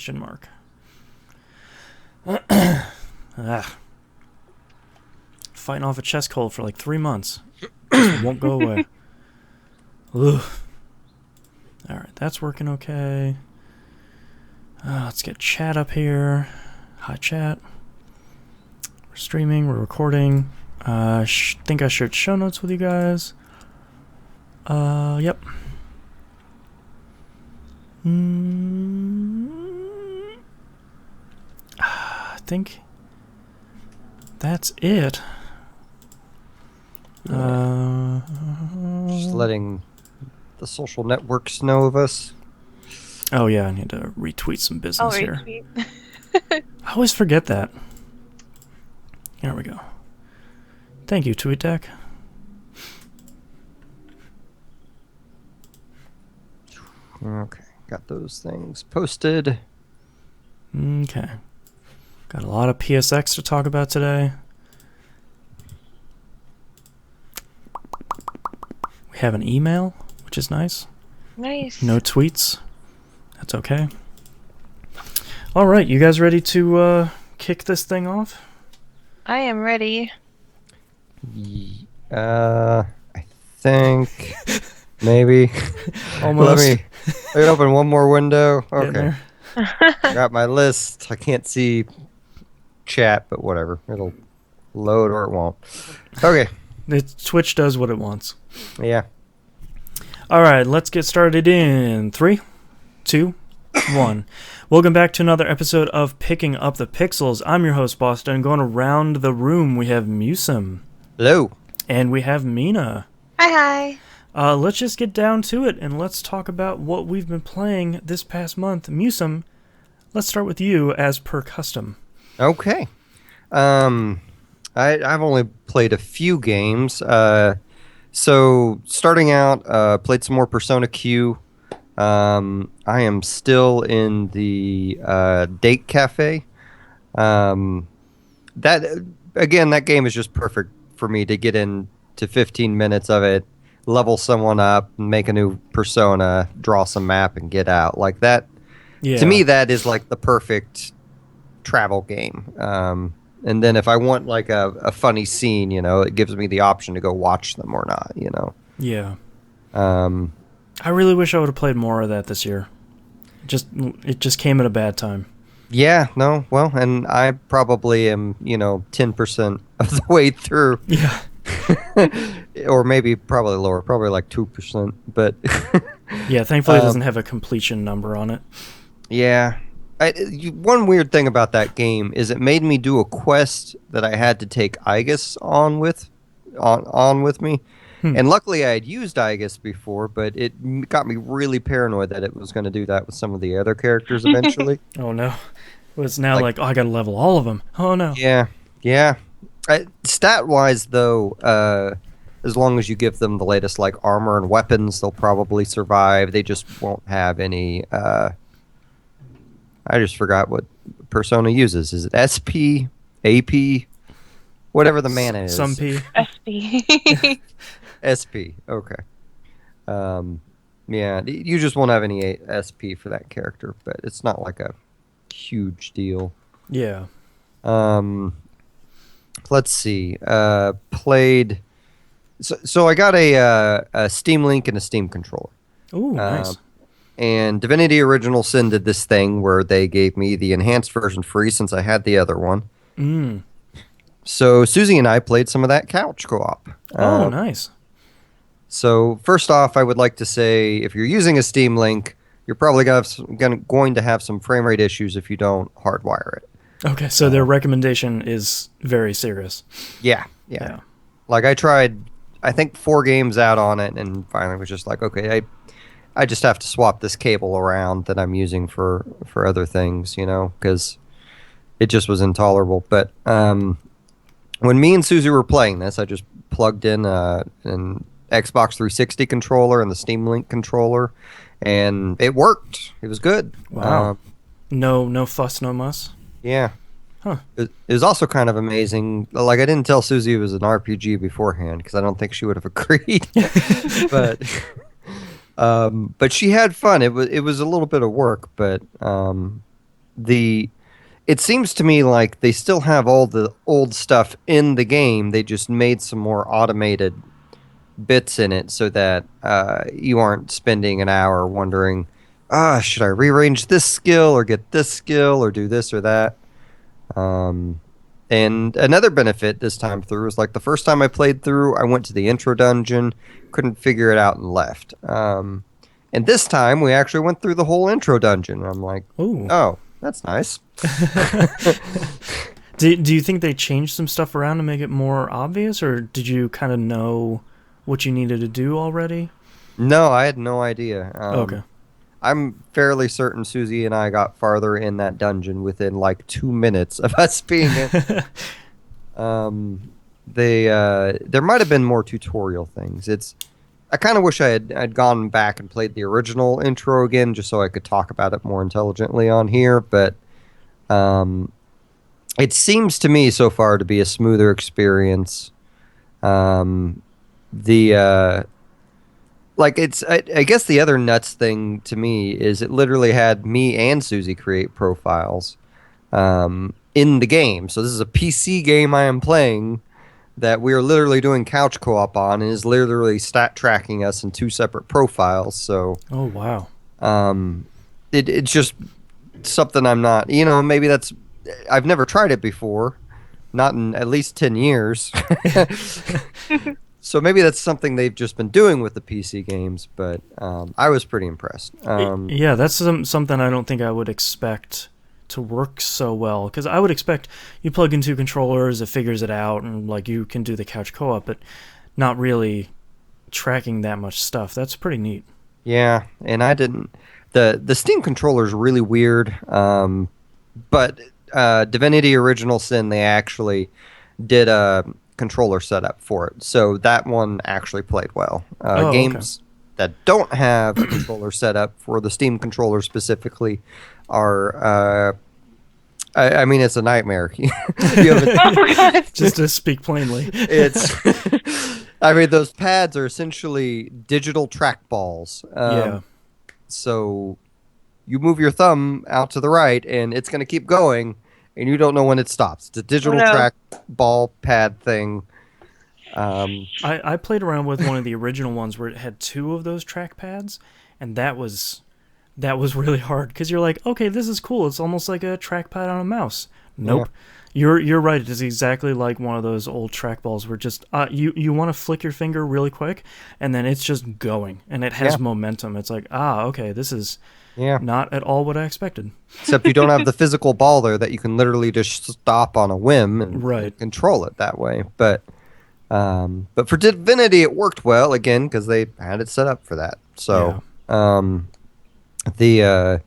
Question mark. Ah. Fighting off a chest cold for like 3 months. Just won't go away. Ugh. Alright, that's working okay. Let's get chat up here. Hi, chat. We're streaming, we're recording. Think I shared show notes with you guys. Yep. I think that's it. Just letting the social networks know of us. Oh yeah, I need to retweet some business here. Retweet. I always forget that. Here we go. Thank you, TweetDeck. Okay, got those things posted. Okay. Got a lot of PSX to talk about today. We have an email, which is nice. Nice. No tweets. That's okay. All right, you guys ready to kick this thing off? I am ready. I think maybe. Almost. Let me open one more window. Getting Okay. there. Got my list. I can't see chat, but whatever. It'll load or it won't. Okay. Twitch does what it wants. Yeah. All right, let's get started in 3, 2, 1. Welcome back to another episode of Picking Up the Pixels. I'm your host, Boston. Going around the room, we have Musum. Hello. And we have Mina. Hi. Let's just get down to it, and let's talk about what we've been playing this past month. Musum, let's start with you, as per custom. Okay. I've only played a few games. So starting out, played some more Persona Q. I am still in the Date Cafe. That game is just perfect for me to get into 15 minutes of it, level someone up, make a new persona, draw some map, and get out. Like that. Yeah. To me, that is like the perfect travel game. And then if I want like a funny scene, it gives me the option to go watch them or not, Yeah. Um, I really wish I would have played more of that this year. It just came at a bad time. yeah, no, well, and I probably am, 10% of the way through. Yeah. Or maybe probably lower, probably like 2%. But Yeah, thankfully it doesn't have a completion number on it. yeah. One weird thing about that game is it made me do a quest that I had to take Aegis on with me. And luckily I had used Aegis before, but it got me really paranoid that it was going to do that with some of the other characters eventually. Oh no. It's now like, I gotta level all of them. Oh no. Yeah. Stat-wise, though, as long as you give them the latest like armor and weapons, they'll probably survive. They just won't have any... I just forgot what Persona uses. Is it SP, AP, whatever the mana is? Some P. SB. SP. Okay. Yeah, you just won't have any SP for that character, but it's not like a huge deal. Yeah. Let's see. Played. So I got a Steam Link and a Steam controller. Ooh, nice. And Divinity Original Sin did this thing where they gave me the enhanced version free since I had the other one. So Susie and I played some of that couch co-op. Oh, nice. So first off, I would like to say if you're using a Steam Link, you're probably going to have some frame rate issues if you don't hardwire it. Okay, so their recommendation is very serious. Yeah. Like I tried, I think 4 games out on it, and finally was just like, okay, I just have to swap this cable around that I'm using for other things, because it just was intolerable. But when me and Susie were playing this, I just plugged in an Xbox 360 controller and the Steam Link controller, and it worked. It was good. Wow. No fuss, no muss? Yeah. Huh. It was also kind of amazing. Like, I didn't tell Susie it was an RPG beforehand because I don't think she would have agreed. But she had fun. It was a little bit of work, but the it seems to me like they still have all the old stuff in the game. They just made some more automated bits in it so that you aren't spending an hour wondering, should I rearrange this skill or get this skill or do this or that? Um, and another benefit this time through is like the first time I played through, I went to the intro dungeon, couldn't figure it out and left. And this time we actually went through the whole intro dungeon. And I'm like, Ooh. oh, that's nice. Do you think they changed some stuff around to make it more obvious, or did you kind of know what you needed to do already? No, I had no idea. Okay. I'm fairly certain Susie and I got farther in that dungeon within like 2 minutes of us being in. There might have been more tutorial things. I kind of wish I'd gone back and played the original intro again just so I could talk about it more intelligently on here. But it seems to me so far to be a smoother experience. I guess the other nuts thing to me is it literally had me and Susie create profiles in the game. So this is a PC game I am playing that we are literally doing couch co-op on, and is literally stat tracking us in two separate profiles. So Oh, wow. it's just something I'm not. Maybe I've never tried it before, not in at least 10 years. So maybe that's something they've just been doing with the PC games, but I was pretty impressed. Yeah, that's something I don't think I would expect to work so well, because I would expect you plug in two controllers, it figures it out, and like you can do the couch co-op, but not really tracking that much stuff. That's pretty neat. Yeah, and I didn't. The Steam controller is really weird, but Divinity Original Sin, they actually did a controller setup for it, so that one actually played well. Games that don't have a controller setup for the Steam controller specifically are I mean, it's a nightmare. You Oh God. Just to speak plainly. it's I mean, those pads are essentially digital trackballs. Yeah. So you move your thumb out to the right and it's going to keep going, and you don't know when it stops. It's a digital trackball pad thing. I played around with one of the original ones where it had two of those track pads, and that was really hard, because you're like, okay, this is cool. It's almost like a trackpad on a mouse. Nope. Yeah. You're right. It is exactly like one of those old trackballs where just you want to flick your finger really quick, and then it's just going, and it has momentum. It's like, okay, this is not at all what I expected. Except you don't have the physical ball there that you can literally just stop on a whim and control it that way. But for Divinity, it worked well, again, because they had it set up for that. So I'm trying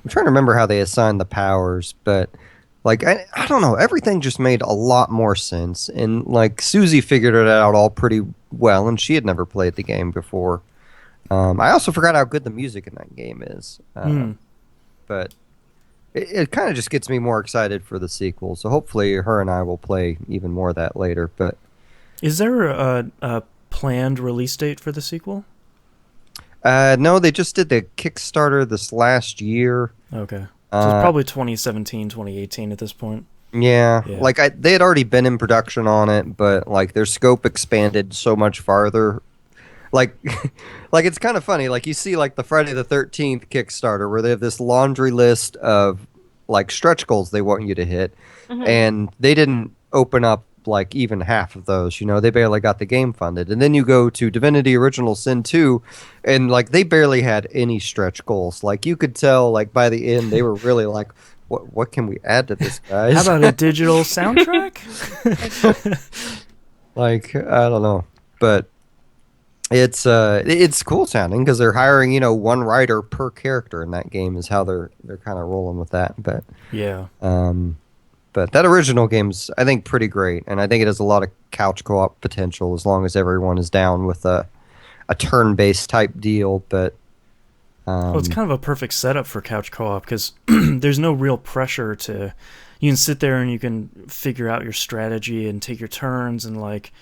to remember how they assigned the powers, but like I don't know, everything just made a lot more sense, and like Susie figured it out all pretty well, and she had never played the game before. I also forgot how good the music in that game is, but it kind of just gets me more excited for the sequel. So hopefully her and I will play even more of that later. But is there a planned release date for the sequel? No, they just did the Kickstarter this last year. Okay. So it's probably 2017, 2018 at this point. Yeah. Like they had already been in production on it, but like their scope expanded so much farther. Like it's kind of funny. Like you see like the Friday the 13th Kickstarter where they have this laundry list of like stretch goals they want you to hit, and they didn't open up like even half of those. They barely got the game funded. And then you go to Divinity Original Sin 2, and like they barely had any stretch goals. Like you could tell like by the end they were really like, what can we add to this, guys? How about a digital soundtrack? Like I don't know, but it's cool sounding because they're hiring one writer per character in that game is how they're kind of rolling with that. But but that original game's, I think, pretty great, and I think it has a lot of couch co-op potential as long as everyone is down with a turn-based type deal. But well, it's kind of a perfect setup for couch co-op because there's no real pressure to. You can sit there and you can figure out your strategy and take your turns, and like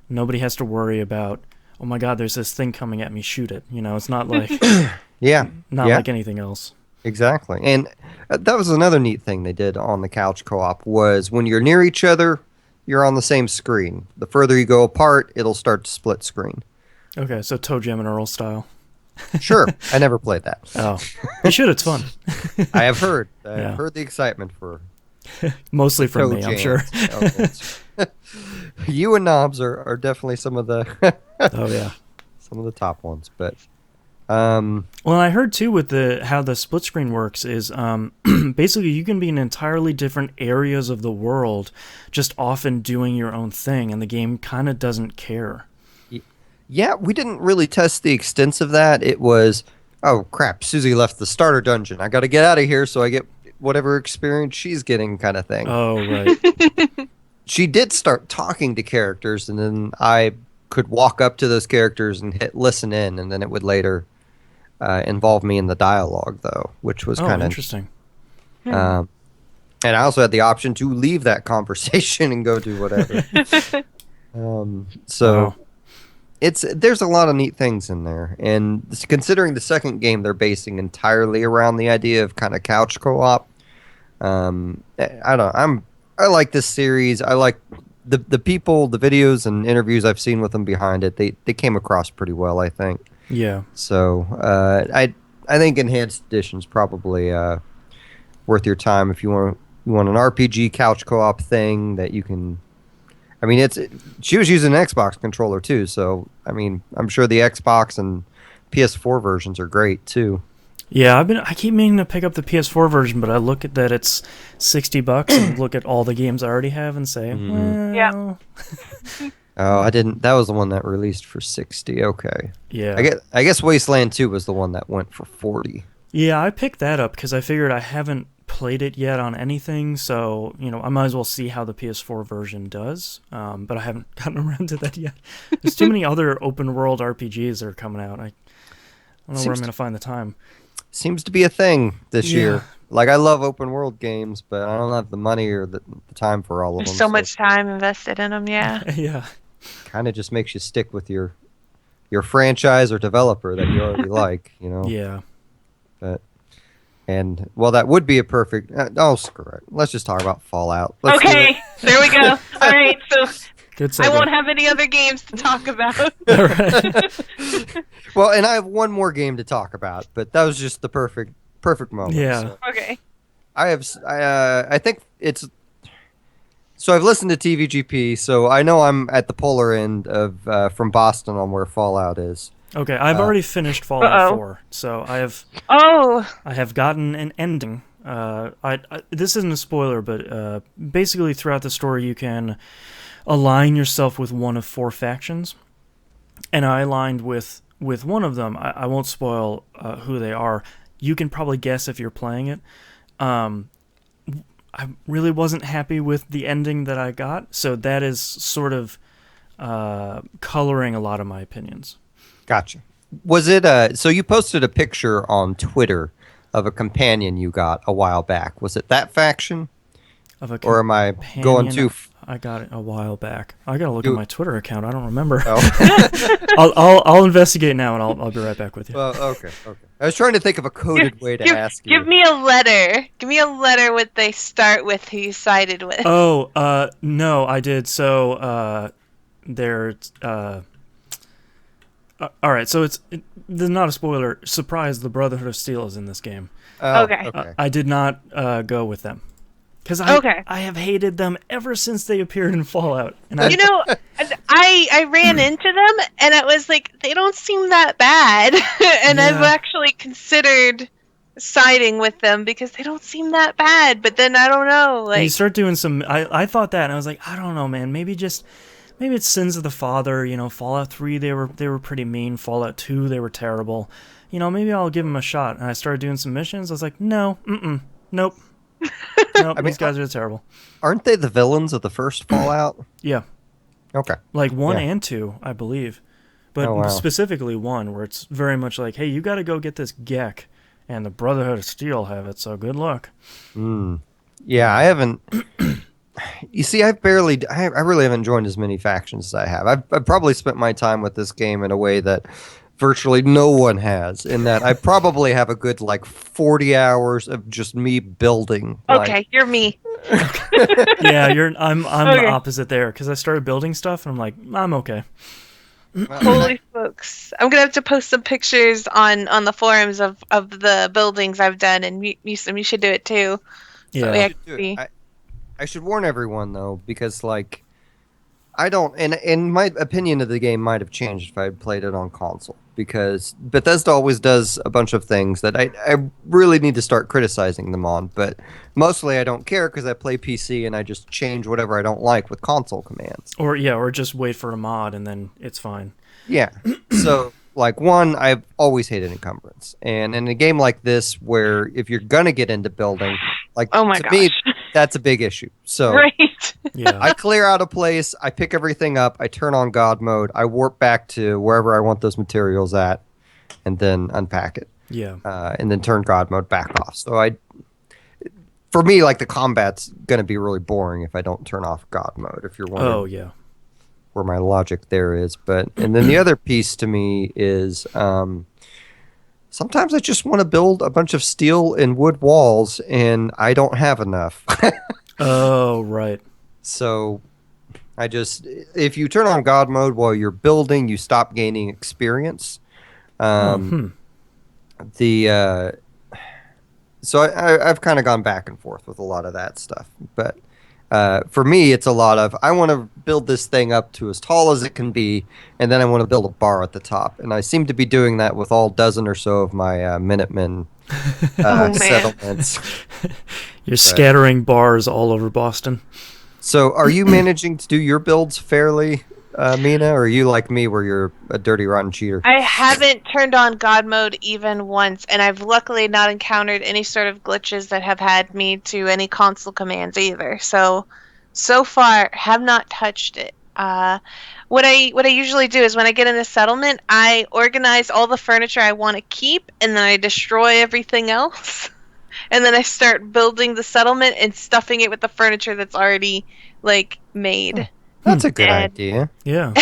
nobody has to worry about, oh my God, there's this thing coming at me, shoot it. It's not like not like anything else. Exactly. And that was another neat thing they did on the couch co-op was when you're near each other, you're on the same screen. The further you go apart, it'll start to split screen. Okay, so Toe Jam and Earl style. Sure. I never played that. Oh, you should. It's fun. I have heard. Yeah. I've heard the excitement for Mostly from toe me, I'm sure. jams. You and Knobs are definitely some of the Oh yeah. some of the top ones, but Well, I heard too with how the split screen works is basically you can be in entirely different areas of the world, just often doing your own thing, and the game kind of doesn't care. yeah, we didn't really test the extents of that. It was, oh crap, Susie left the starter dungeon. I got to get out of here so I get whatever experience she's getting, kind of thing. Oh right. She did start talking to characters, and then I could walk up to those characters and hit listen in, and then it would later involve me in the dialogue, though, which was Oh, kind of interesting. Um, and I also had the option to leave that conversation and go do whatever. So Wow. there's a lot of neat things in there, and considering the second game they're basing entirely around the idea of kind of couch co-op. I like this series. I like the people, the videos and interviews I've seen with them behind it. They came across pretty well, I think. Yeah. So I think Enhanced Edition's probably worth your time if you want an RPG couch co-op thing that you can. I mean, she was using an Xbox controller too, so I mean, I'm sure the Xbox and PS4 versions are great too. Yeah, I keep meaning to pick up the PS4 version, but I look at that it's $60 and look at all the games I already have and say, well, Yeah. Oh, I didn't. That was the one that released for 60. Okay. yeah. I guess Wasteland 2 was the one that went for 40. Yeah, I picked that up because I figured I haven't played it yet on anything, so I might as well see how the PS4 version does. But I haven't gotten around to that yet. There's too many other open world RPGs that are coming out. I don't know where I'm going to find the time. Seems to be a thing this Yeah. year. Like, I love open world games, but I don't have the money or the time for all of There's them. so much time invested in them, yeah. Yeah. Kind of just makes you stick with your franchise or developer that you already like, Yeah. But well, that would be a perfect. Oh, screw it. Let's just talk about Fallout. Let's do Okay, there we go. All right, so Good I segue. won't have any other games to talk about. All right. it. Well, and I have one more game to talk about, but that was just the perfect moment. Yeah. So Okay. I think it's. So I've listened to TVGP, so I know I'm at the polar end of from Boston on where Fallout is. Okay, I've already finished Fallout Uh-oh. 4, so I Oh, have gotten an ending. This isn't a spoiler, but basically throughout the story you can align yourself with one of 4 factions, and I aligned with one of them. I won't spoil who they are. You can probably guess if you're playing it. I really wasn't happy with the ending that I got, so that is sort of coloring a lot of my opinions. Gotcha. Was it so you posted a picture on Twitter of a companion you got a while back. Was it that faction? Of a Or am I going companion, too I got it a while back. I gotta look You- at my Twitter account. I don't remember. Oh. I'll investigate now, and I'll be right back with you. Well, okay. I was trying to think of a coded way to ask you. give me a letter. Give me a letter what they start with, who you sided with. Oh, no, I did. So, there's all right. So this is not a spoiler. Surprise! The Brotherhood of Steel is in this game. Oh, Okay. I did not go with them because Okay. I have hated them ever since they appeared in Fallout. And You know, I ran into them and I was like, they don't seem that bad. And I've Yeah. actually considered siding with them because they don't seem that bad. But then I don't know, and you like, start doing some. I thought that, and I was like, I don't know, man. Maybe it's Sins of the Father. Fallout 3 they were pretty mean. Fallout 2 they were terrible. Maybe I'll give them a shot. And I started doing some missions. I was like, no, nope. Nope, these guys are terrible. Aren't they the villains of the first Fallout? Yeah, Okay. like 1 Yeah. and 2, I believe. But Oh, wow. specifically 1, where it's very much like, hey, you got to go get this Gek, and the Brotherhood of Steel have it, so good luck. Yeah, I haven't. You see, I really haven't joined as many factions as I have. I've probably spent my time with this game in a way that virtually no one has. In that, I probably have a good like 40 hours of just me building. Okay, you're me. Yeah, I'm the Okay. opposite there because I started building stuff and I'm like, I'm okay. Holy smokes! I'm gonna have to post some pictures on the forums of the buildings I've done, and you should do it too. So we Yeah. actually see. I should warn everyone though, because like I don't, and my opinion of the game might have changed if I had played it on console. Because Bethesda always does a bunch of things that I really need to start criticizing them on. But mostly I don't care because I play PC and I just change whatever I don't like with console commands. Or just wait for a mod and then it's fine. Yeah. So, like, one, I've always hated encumbrance. And in a game like this, where if you're going to get into building, like, Oh my to me, gosh! that's a big issue. So, Right. Yeah. I clear out a place, I pick everything up, I turn on God mode, I warp back to wherever I want those materials at, and then unpack it. Yeah. And then turn God mode back off. So, for me, like, the combat's going to be really boring if I don't turn off God mode, if you're wondering. Oh, yeah. Where my logic there is. And then the other piece to me is sometimes I just want to build a bunch of steel and wood walls and I don't have enough. Oh, right. So if you turn on God mode while you're building, you stop gaining experience. So I've kind of gone back and forth with a lot of that stuff, but for me, it's a lot of I want to build this thing up to as tall as it can be, and then I want to build a bar at the top. And I seem to be doing that with all dozen or so of my Minutemen settlements. You're scattering bars all over Boston. So, are you managing to do your builds fairly, Mina, or are you like me, where you're a dirty, rotten cheater? I haven't turned on God mode even once, and I've luckily not encountered any sort of glitches that have had me to any console commands either. So far, have not touched it. What I usually do is when I get in a settlement, I organize all the furniture I want to keep, and then I destroy everything else. And then I start building the settlement and stuffing it with the furniture that's already like made. That's a good idea. Yeah.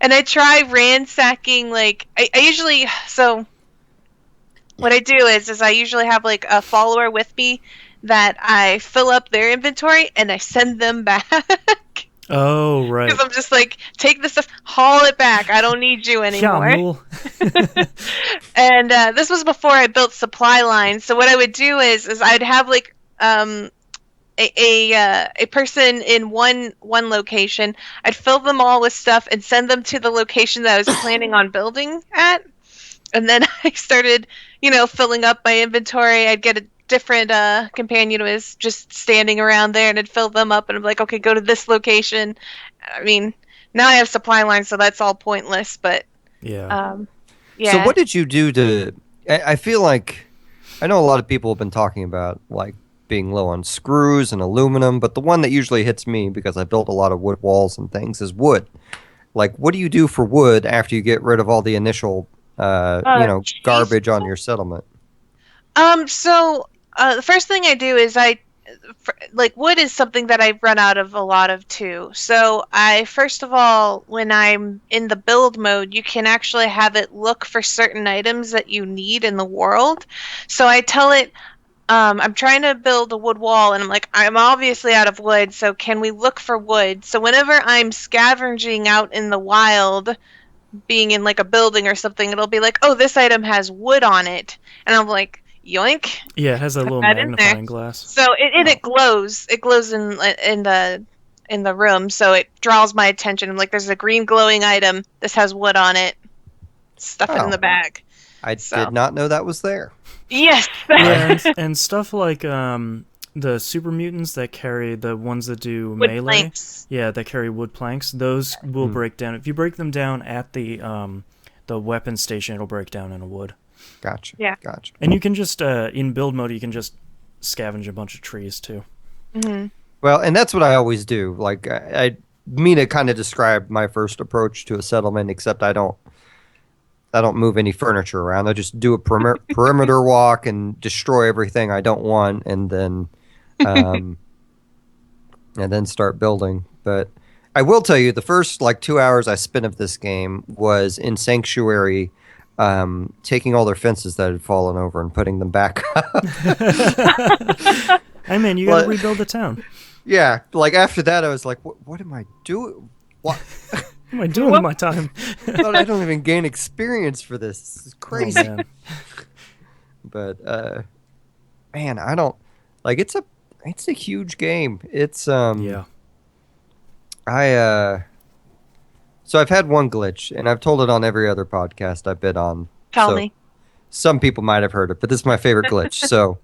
And I try ransacking like I usually so what I do is I usually have like a follower with me that I fill up their inventory and I send them back. Oh, right. Because I'm just like, take this stuff, haul it back. I don't need you anymore. Yeah, mule. And this was before I built supply lines. So what I would do is I'd have like a person in one location. I'd fill them all with stuff and send them to the location that I was planning on building at. And then I started, filling up my inventory. I'd get a different companion who was just standing around there, and I'd fill them up. And I'm like, okay, go to this location. I mean, now I have supply lines, so that's all pointless. But yeah. yeah. So what did you do to? I feel like I know a lot of people have been talking about like being low on screws and aluminum, but the one that usually hits me because I built a lot of wood walls and things is wood. Like, what do you do for wood after you get rid of all the initial, garbage on your settlement? So the first thing I do is wood is something that I run out of a lot of too. So first of all, when I'm in the build mode, you can actually have it look for certain items that you need in the world. So I tell it, I'm trying to build a wood wall, and I'm like, I'm obviously out of wood, so can we look for wood? So whenever I'm scavenging out in the wild, being in like a building or something, it'll be like, oh, this item has wood on it. And I'm like, yoink. Yeah, it has a little magnifying glass. So it glows. It glows in the room, so it draws my attention. I'm like, there's a green glowing item. This has wood on it. Stuff it in the bag. I did not know that was there. Yes. Yeah, and stuff like the super mutants that carry the ones that do wood melee. planks. Yeah, that carry wood planks. Those will break down. If you break them down at the weapon station, it'll break down into wood. Gotcha. Yeah. Gotcha. And you can just in build mode, you can just scavenge a bunch of trees too. Mm-hmm. Well, and that's what I always do. Like Mina kind of described my first approach to a settlement, except I don't move any furniture around. I just do a perimeter walk and destroy everything I don't want, and then start building. But I will tell you, the first 2 hours I spent of this game was in Sanctuary, taking all their fences that had fallen over and putting them back up. Hey man, you gotta rebuild the town. Yeah, like after that, I was like, "What am I doing? What am I doing with my time?" I don't even gain experience for this. This is crazy. Oh, man. But man, I don't like. It's a huge game. It's Yeah. So I've had one glitch, and I've told it on every other podcast I've been on. Tell me. Some people might have heard it, but this is my favorite glitch. So,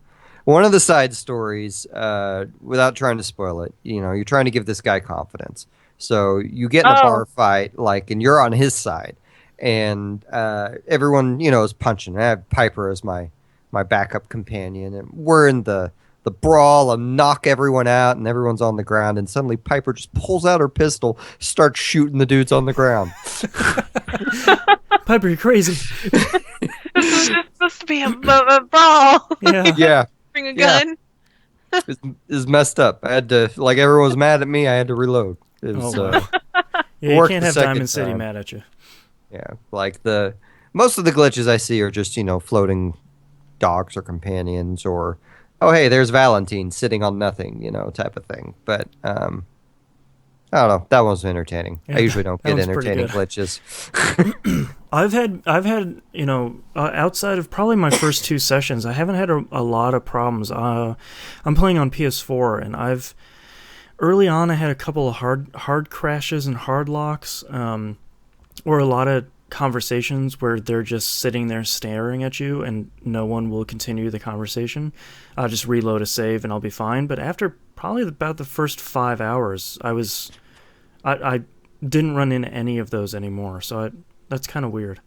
one of the side stories, without trying to spoil it, you're trying to give this guy confidence. So you get in a bar fight, and you're on his side, and everyone, is punching. I have Piper as my backup companion, and we're in the brawl and knock everyone out, and everyone's on the ground, and suddenly Piper just pulls out her pistol, starts shooting the dudes on the ground. Piper, you're crazy. This is just supposed to be a brawl. Yeah. Bring a gun. It's messed up. I had to, everyone was mad at me, I had to reload. It was, you can't have Diamond City mad at you. Yeah, most of the glitches I see are just, floating dogs or companions, or oh, hey, there's Valentine sitting on nothing, type of thing. But I don't know. That one's entertaining. Yeah, I usually don't get entertaining glitches. I've had outside of probably my first 2 sessions, I haven't had a lot of problems. I'm playing on PS4, and early on I had a couple of hard crashes and hard locks, or a lot of conversations where they're just sitting there staring at you and no one will continue the conversation. I'll just reload a save and I'll be fine. But after probably about the first 5 hours, I didn't run into any of those anymore. So that's kind of weird.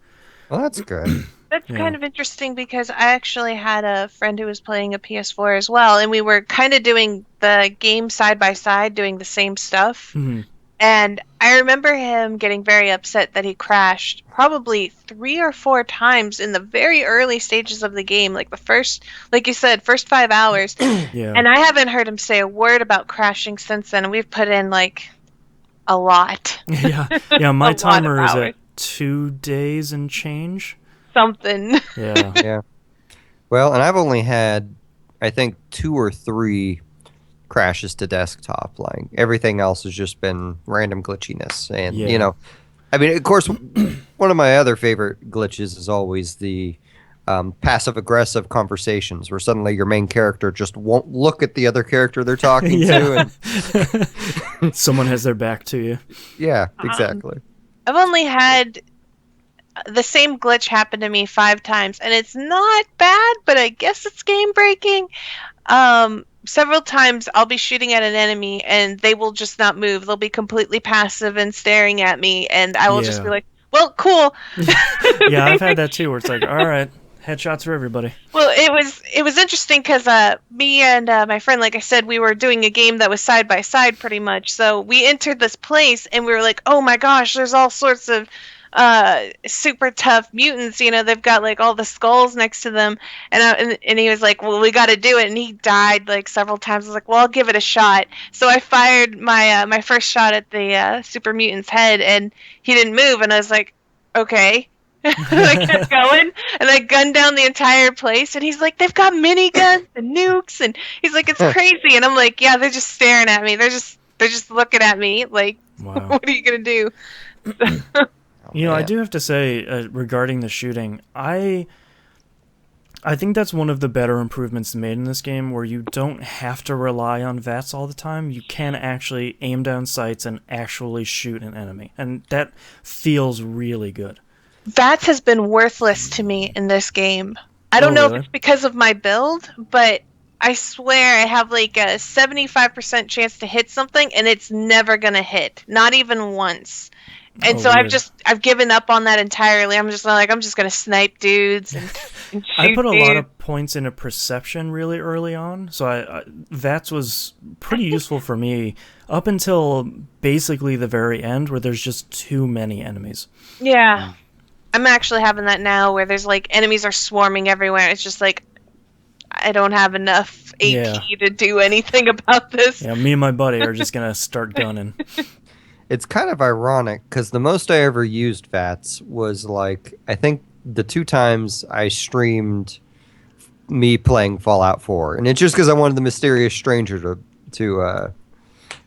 Well, that's good. That's kind of interesting because I actually had a friend who was playing a PS4 as well, and we were kind of doing the game side by side, doing the same stuff. Mm-hmm. And I remember him getting very upset that he crashed probably 3 or 4 times in the very early stages of the game, like you said, first 5 hours. Yeah. And I haven't heard him say a word about crashing since then. We've put in a lot. Yeah. My timer is at 2 days and change. Something. Yeah. Yeah. Well, and I've only had, I think, 2 or 3 crashes to desktop. Everything else has just been random glitchiness, and I mean, of course, one of my other favorite glitches is always the passive aggressive conversations where suddenly your main character just won't look at the other character they're talking to, and someone has their back to you. Yeah, exactly. I've only had the same glitch happen to me 5 times, and it's not bad, but I guess it's game breaking. Several times I'll be shooting at an enemy and they will just not move. They'll be completely passive and staring at me, and I will just be like, well, cool. Yeah, I've had that too, where it's like, all right, headshots for everybody. Well, it was interesting because me and my friend, like I said, we were doing a game that was side by side pretty much. So we entered this place and we were like, oh my gosh, there's all sorts of super tough mutants, they've got all the skulls next to them, and he was like, well, we got to do it, and he died several times. I was like, well, I'll give it a shot. So I fired my first shot at the super mutant's head, and he didn't move, and I was like, okay. I kept going, and I gunned down the entire place, and he's like, they've got miniguns and nukes, and he's like, it's crazy, and I'm like, yeah, they're just staring at me, they're just looking at me wow. What are you gonna do? I do have to say, regarding the shooting, I think that's one of the better improvements made in this game, where you don't have to rely on VATS all the time. You can actually aim down sights and actually shoot an enemy, and that feels really good. VATS has been worthless to me in this game. I don't know if it's because of my build, but I swear I have a 75% chance to hit something, and it's never going to hit. Not even once. And so weird. I've given up on that entirely. I'm just I'm just gonna snipe dudes and shoot I put a lot of points into perception really early on, so VATS was pretty useful for me up until basically the very end, where there's just too many enemies. Yeah, I'm actually having that now, where there's enemies are swarming everywhere. It's just I don't have enough AP to do anything about this. Yeah, me and my buddy are just gonna start gunning. It's kind of ironic because the most I ever used VATS was I think the 2 times I streamed me playing Fallout 4, and it's just because I wanted the mysterious stranger to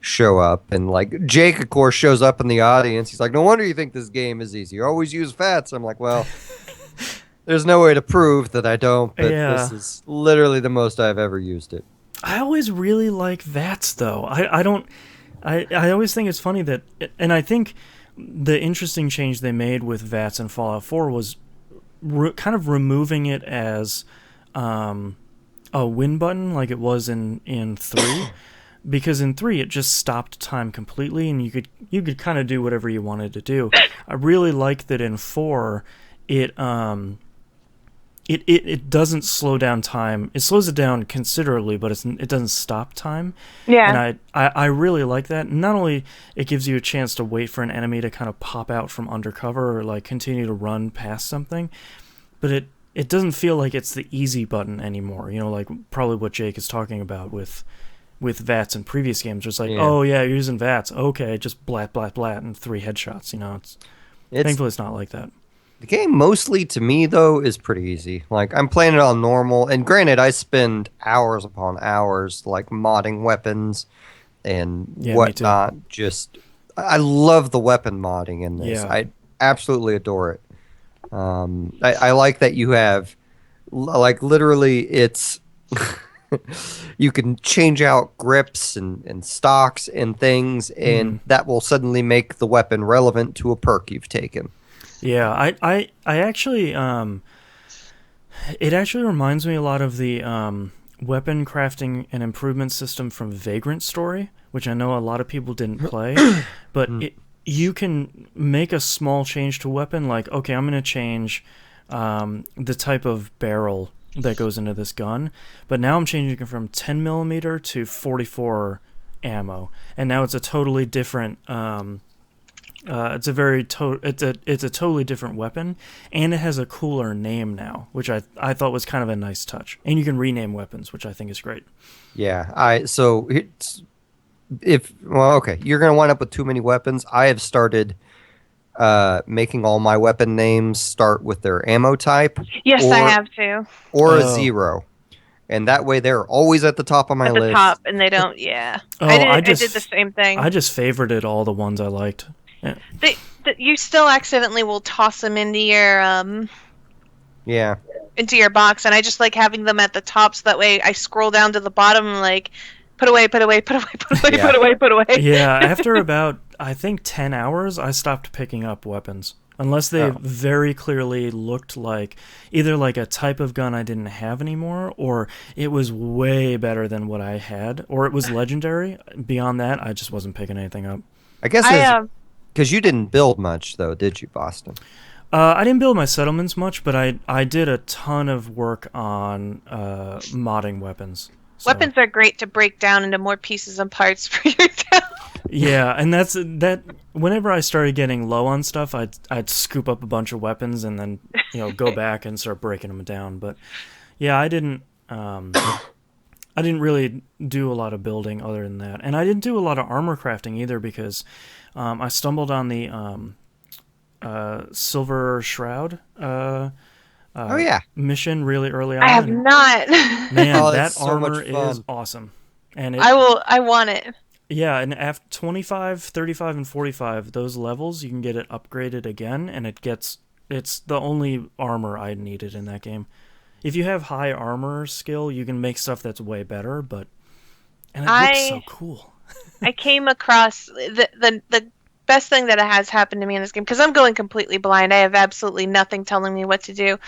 show up, and like Jake, of course, shows up in the audience. He's like, "No wonder you think this game is easy. You always use VATS." I'm like, "Well, there's no way to prove that I don't, but Yeah. this is literally the most I've ever used it." I always really like VATS though. I don't. I always think it's funny that, and I think the interesting change they made with VATS in Fallout 4 was kind of removing it as a win button like it was in 3. Because in 3 it just stopped time completely, and you could kind of do whatever you wanted to do. I really like that in 4 it it doesn't slow down time. It slows it down considerably, but it doesn't stop time. Yeah. And I really like that. Not only it gives you a chance to wait for an enemy to kind of pop out from undercover or like continue to run past something, but it doesn't feel like it's the easy button anymore. You know, like probably what Jake is talking about with VATS in previous games. It's like, oh yeah, you're using VATS. Okay, just blat blat blat and 3 headshots. You know, it's thankfully it's not like that. The game mostly to me though is pretty easy. Like I'm playing it on normal, and granted, I spend hours upon hours like modding weapons and whatnot. Just I love the weapon modding in this. Yeah. I absolutely adore it. I like that you have like literally it's you can change out grips and stocks and things, and that will suddenly make the weapon relevant to a perk you've taken. Yeah, I actually it actually reminds me a lot of the weapon crafting and improvement system from Vagrant Story, which I know a lot of people didn't play, but you can make a small change to weapon, like, okay, I'm going to change the type of barrel that goes into this gun, but now I'm changing it from 10 millimeter to 44 ammo, and now it's a totally different it's a totally different weapon, and it has a cooler name now, which I thought was kind of a nice touch. And you can rename weapons, which I think is great. Yeah, okay, you're gonna wind up with too many weapons. I have started making all my weapon names start with their ammo type. Yes, I have to. Or a 0. And that way they're always at the top of my list. At the top, and they don't, yeah. Oh, I did the same thing. I just favorited all the ones I liked. Yeah. You still accidentally will toss them into your into your box, and I just like having them at the top, so that way I scroll down to the bottom and like put away, put away, put away, put away, put away, put away. Yeah, after about I think 10 hours, I stopped picking up weapons. Unless they very clearly looked like either like a type of gun I didn't have anymore, or it was way better than what I had, or it was legendary. Beyond that, I just wasn't picking anything up. I guess because you didn't build much, though, did you, Boston? I didn't build my settlements much, but I did a ton of work on modding weapons. So. Weapons are great to break down into more pieces and parts for your town. Yeah, and that's that. Whenever I started getting low on stuff, I'd scoop up a bunch of weapons and then go back and start breaking them down. But yeah, I didn't really do a lot of building other than that, and I didn't do a lot of armor crafting either because I stumbled on the Silver Shroud mission really early on. I have not. Man, that armor is awesome, and I want it. Yeah, and after 25, 35, and 45, those levels, you can get it upgraded again, and it's the only armor I needed in that game. If you have high armor skill, you can make stuff that's way better, and it looks so cool. I came across the best thing that has happened to me in this game, because I'm going completely blind. I have absolutely nothing telling me what to do.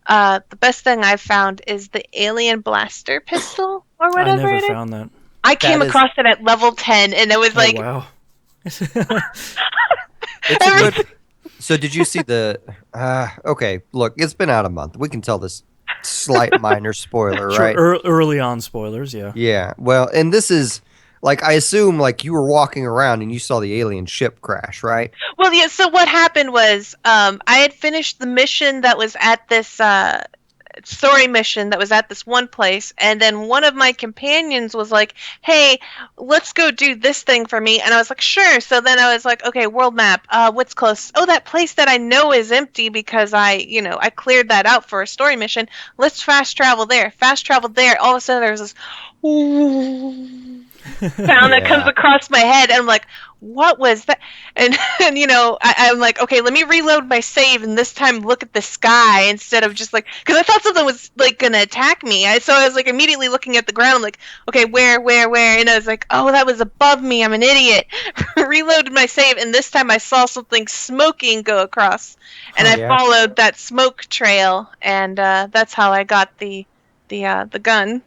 The best thing I've found is the Alien Blaster pistol, or whatever it is. I never found that. I came across it at level 10, and it was like... wow. It's a good... So did you see the... okay, look, it's been out a month. We can tell this slight minor spoiler, right? Early on spoilers, yeah. Yeah, well, and this is... Like, I assume, like, you were walking around and you saw the alien ship crash, right? Well, yeah, so what happened was I had finished the mission that was at this story mission that was at this one place, and then one of my companions was like, hey, let's go do this thing for me, and I was like, sure. So then I was like, okay, world map, what's close? Oh, that place that I know is empty because I cleared that out for a story mission. Let's fast travel there. Fast traveled there. All of a sudden there was this sound that comes across my head, and I'm like, what was that? And I'm like, okay, let me reload my save, and this time look at the sky instead of just like, because I thought something was like gonna attack me. So I was like immediately looking at the ground. I'm like, okay, where? And I was like, oh, that was above me. I'm an idiot. Reloaded my save, and this time I saw something smoking go across, and I followed that smoke trail, and that's how I got the gun.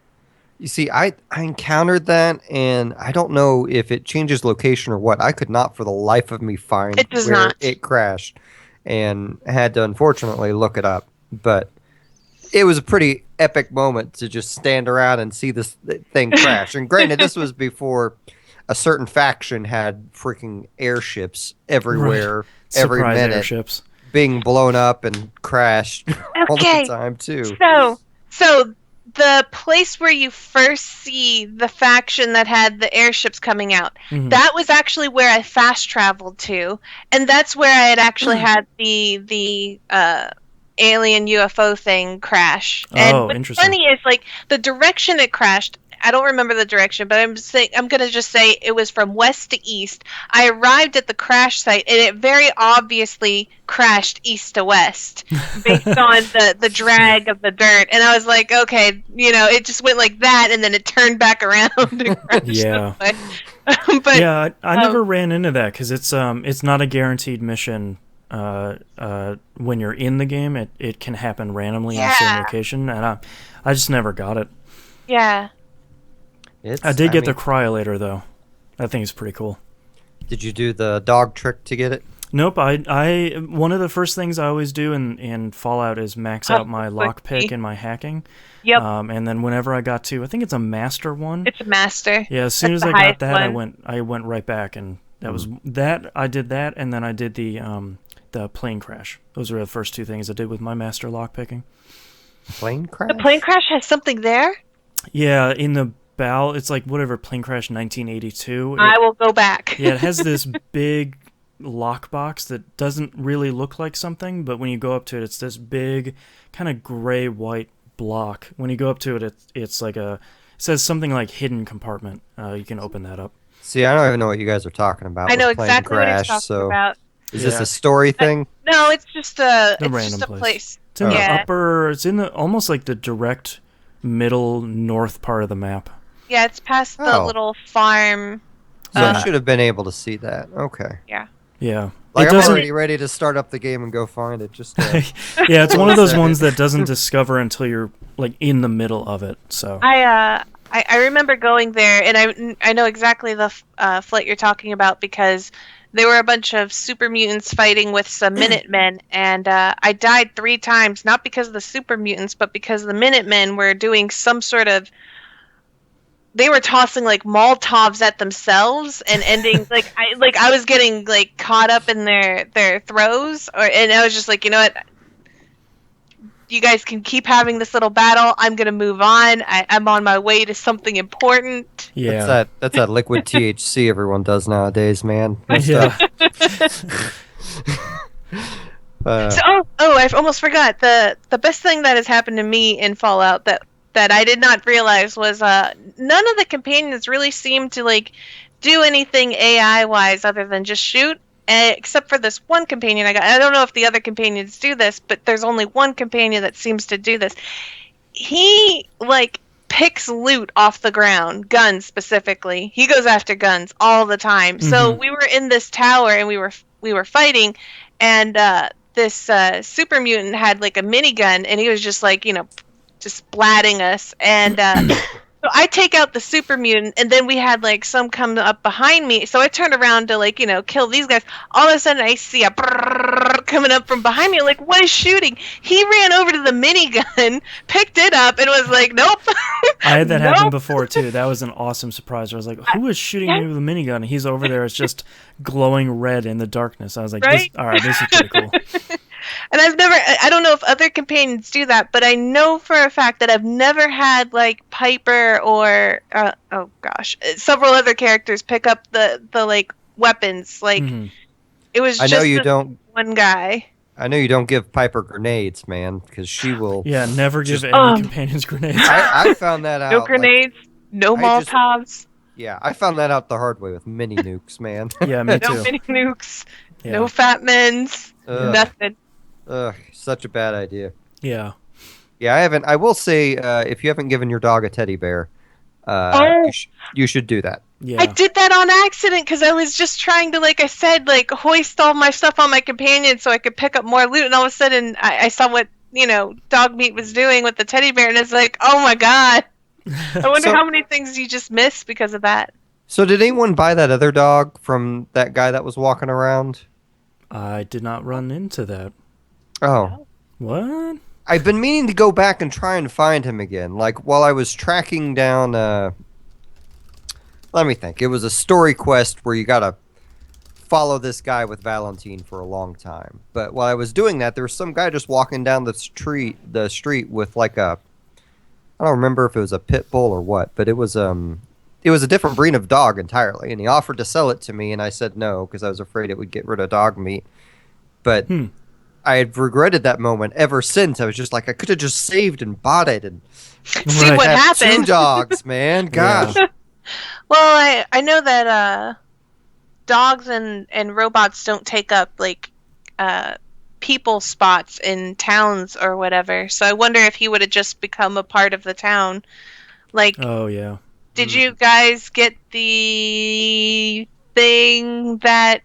You see, I encountered that, and I don't know if it changes location or what. I could not for the life of me find where it crashed, and had to unfortunately look it up. But it was a pretty epic moment to just stand around and see this thing crash. And granted, this was before a certain faction had freaking airships everywhere, every Surprise minute, airships being blown up and crashed all the time too. So the place where you first see the faction that had the airships coming out, that was actually where I fast traveled to, and that's where I had actually had the alien UFO thing crash. And what's funny is, like, the direction it crashed, I don't remember the direction, but I'm going to just say it was from west to east. I arrived at the crash site, and it very obviously crashed east to west based on the drag of the dirt. And I was like, okay, it just went like that, and then it turned back around and crashed but yeah, I never ran into that because it's not a guaranteed mission. When you're in the game, it can happen randomly in the same location, and I just never got it. Yeah. I did get the cryolator though. That thing is pretty cool. Did you do the dog trick to get it? Nope. I one of the first things I always do in Fallout is max out my lockpick and my hacking. Yep. And then whenever I got to, I think it's a master one. It's a master. Yeah. As soon as I got that, I went right back, and that was that. I did that, and then I did the plane crash. Those were the first two things I did with my master lockpicking. Plane crash? The plane crash has something there? Yeah, in the bow, it's like whatever, plane crash 1982. I will go back. Yeah, it has this big lockbox that doesn't really look like something, but when you go up to it, it's this big kind of gray-white block. When you go up to it, it's like it says something like hidden compartment. You can open that up. See, I don't even know what you guys are talking about. I know exactly what you're talking about. Is this a story thing? No, it's just a It's place. in the upper. It's in the almost like the direct middle north part of the map. Yeah, it's past the little farm. So I should have been able to see that. Okay. Yeah. Yeah. Like, I'm already ready to start up the game and go find it. Just yeah, it's one of those ones that doesn't discover until you're like in the middle of it. So I remember going there, and I know exactly the flight you're talking about because there were a bunch of super mutants fighting with some Minutemen, and I died 3 times, not because of the super mutants, but because the Minutemen were doing some sort of. They were tossing like Molotovs at themselves and ending I was getting like caught up in their throws, and I was just like, you know what, you guys can keep having this little battle. I'm gonna move on. I'm on my way to something important. Yeah, that's that liquid THC everyone does nowadays, man. Yeah. I almost forgot the best thing that has happened to me in Fallout that I did not realize was none of the companions really seem to like do anything AI wise other than just shoot, except for this one companion I got. I don't know if the other companions do this, but there's only one companion that seems to do this. He like picks loot off the ground, guns specifically. He goes after guns all the time. Mm-hmm. So we were in this tower and we were fighting, and this super mutant had like a minigun, and he was just like, just splatting us, and so I take out the super mutant, and then we had like some come up behind me, so I turned around to like kill these guys. All of a sudden I see a brrrr coming up from behind me, like, what is shooting? He ran over to the minigun, picked it up, and was like, nope. I had that happen before too. That was an awesome surprise. I was like, who is shooting me with a minigun? And he's over there, it's just glowing red in the darkness. I was like, right? All right, this is pretty cool. And I don't know if other companions do that, but I know for a fact that I've never had like Piper or oh gosh, several other characters pick up the like weapons. Like it was I know just you this don't. one guy. I know you don't give Piper grenades, man, because she will. Yeah, never give just. any companions grenades. I found that No out. grenades, no I just- Molotovs, Yeah, I found that out the hard way with mini nukes, man. Yeah, me no too. mini nukes, Yeah. no fat men's, Ugh. nothing. Ugh, such a bad idea. Yeah. Yeah, I haven't. I will say, if you haven't given your dog a teddy bear, Oh. you should do that. Yeah. I did that on accident because I was just trying to, like I said, like hoist all my stuff on my companion so I could pick up more loot. And all of a sudden, I saw what dog meat was doing with the teddy bear, and it's like, oh my god! I wonder So- how many things you just missed because of that. So, did anyone buy that other dog from that guy that was walking around? I did not run into that. Oh, What? I've been meaning to go back and try and find him again. Like while I was tracking down. Let me think. It was a story quest where you gotta follow this guy with Valentine for a long time. But while I was doing that, there was some guy just walking down the street with like a. I don't remember if it was a pit bull or what, but it was a different breed of dog entirely, and he offered to sell it to me, and I said no because I was afraid it would get rid of dog meat. But I had regretted that moment ever since. I was just like, I could have just saved and bought it and See what have happened. 2 dogs, man. Gosh. Well, I know that dogs and robots don't take up like people spots in towns or whatever. So I wonder if he would have just become a part of the town. Like, Oh, yeah. did you guys get the thing that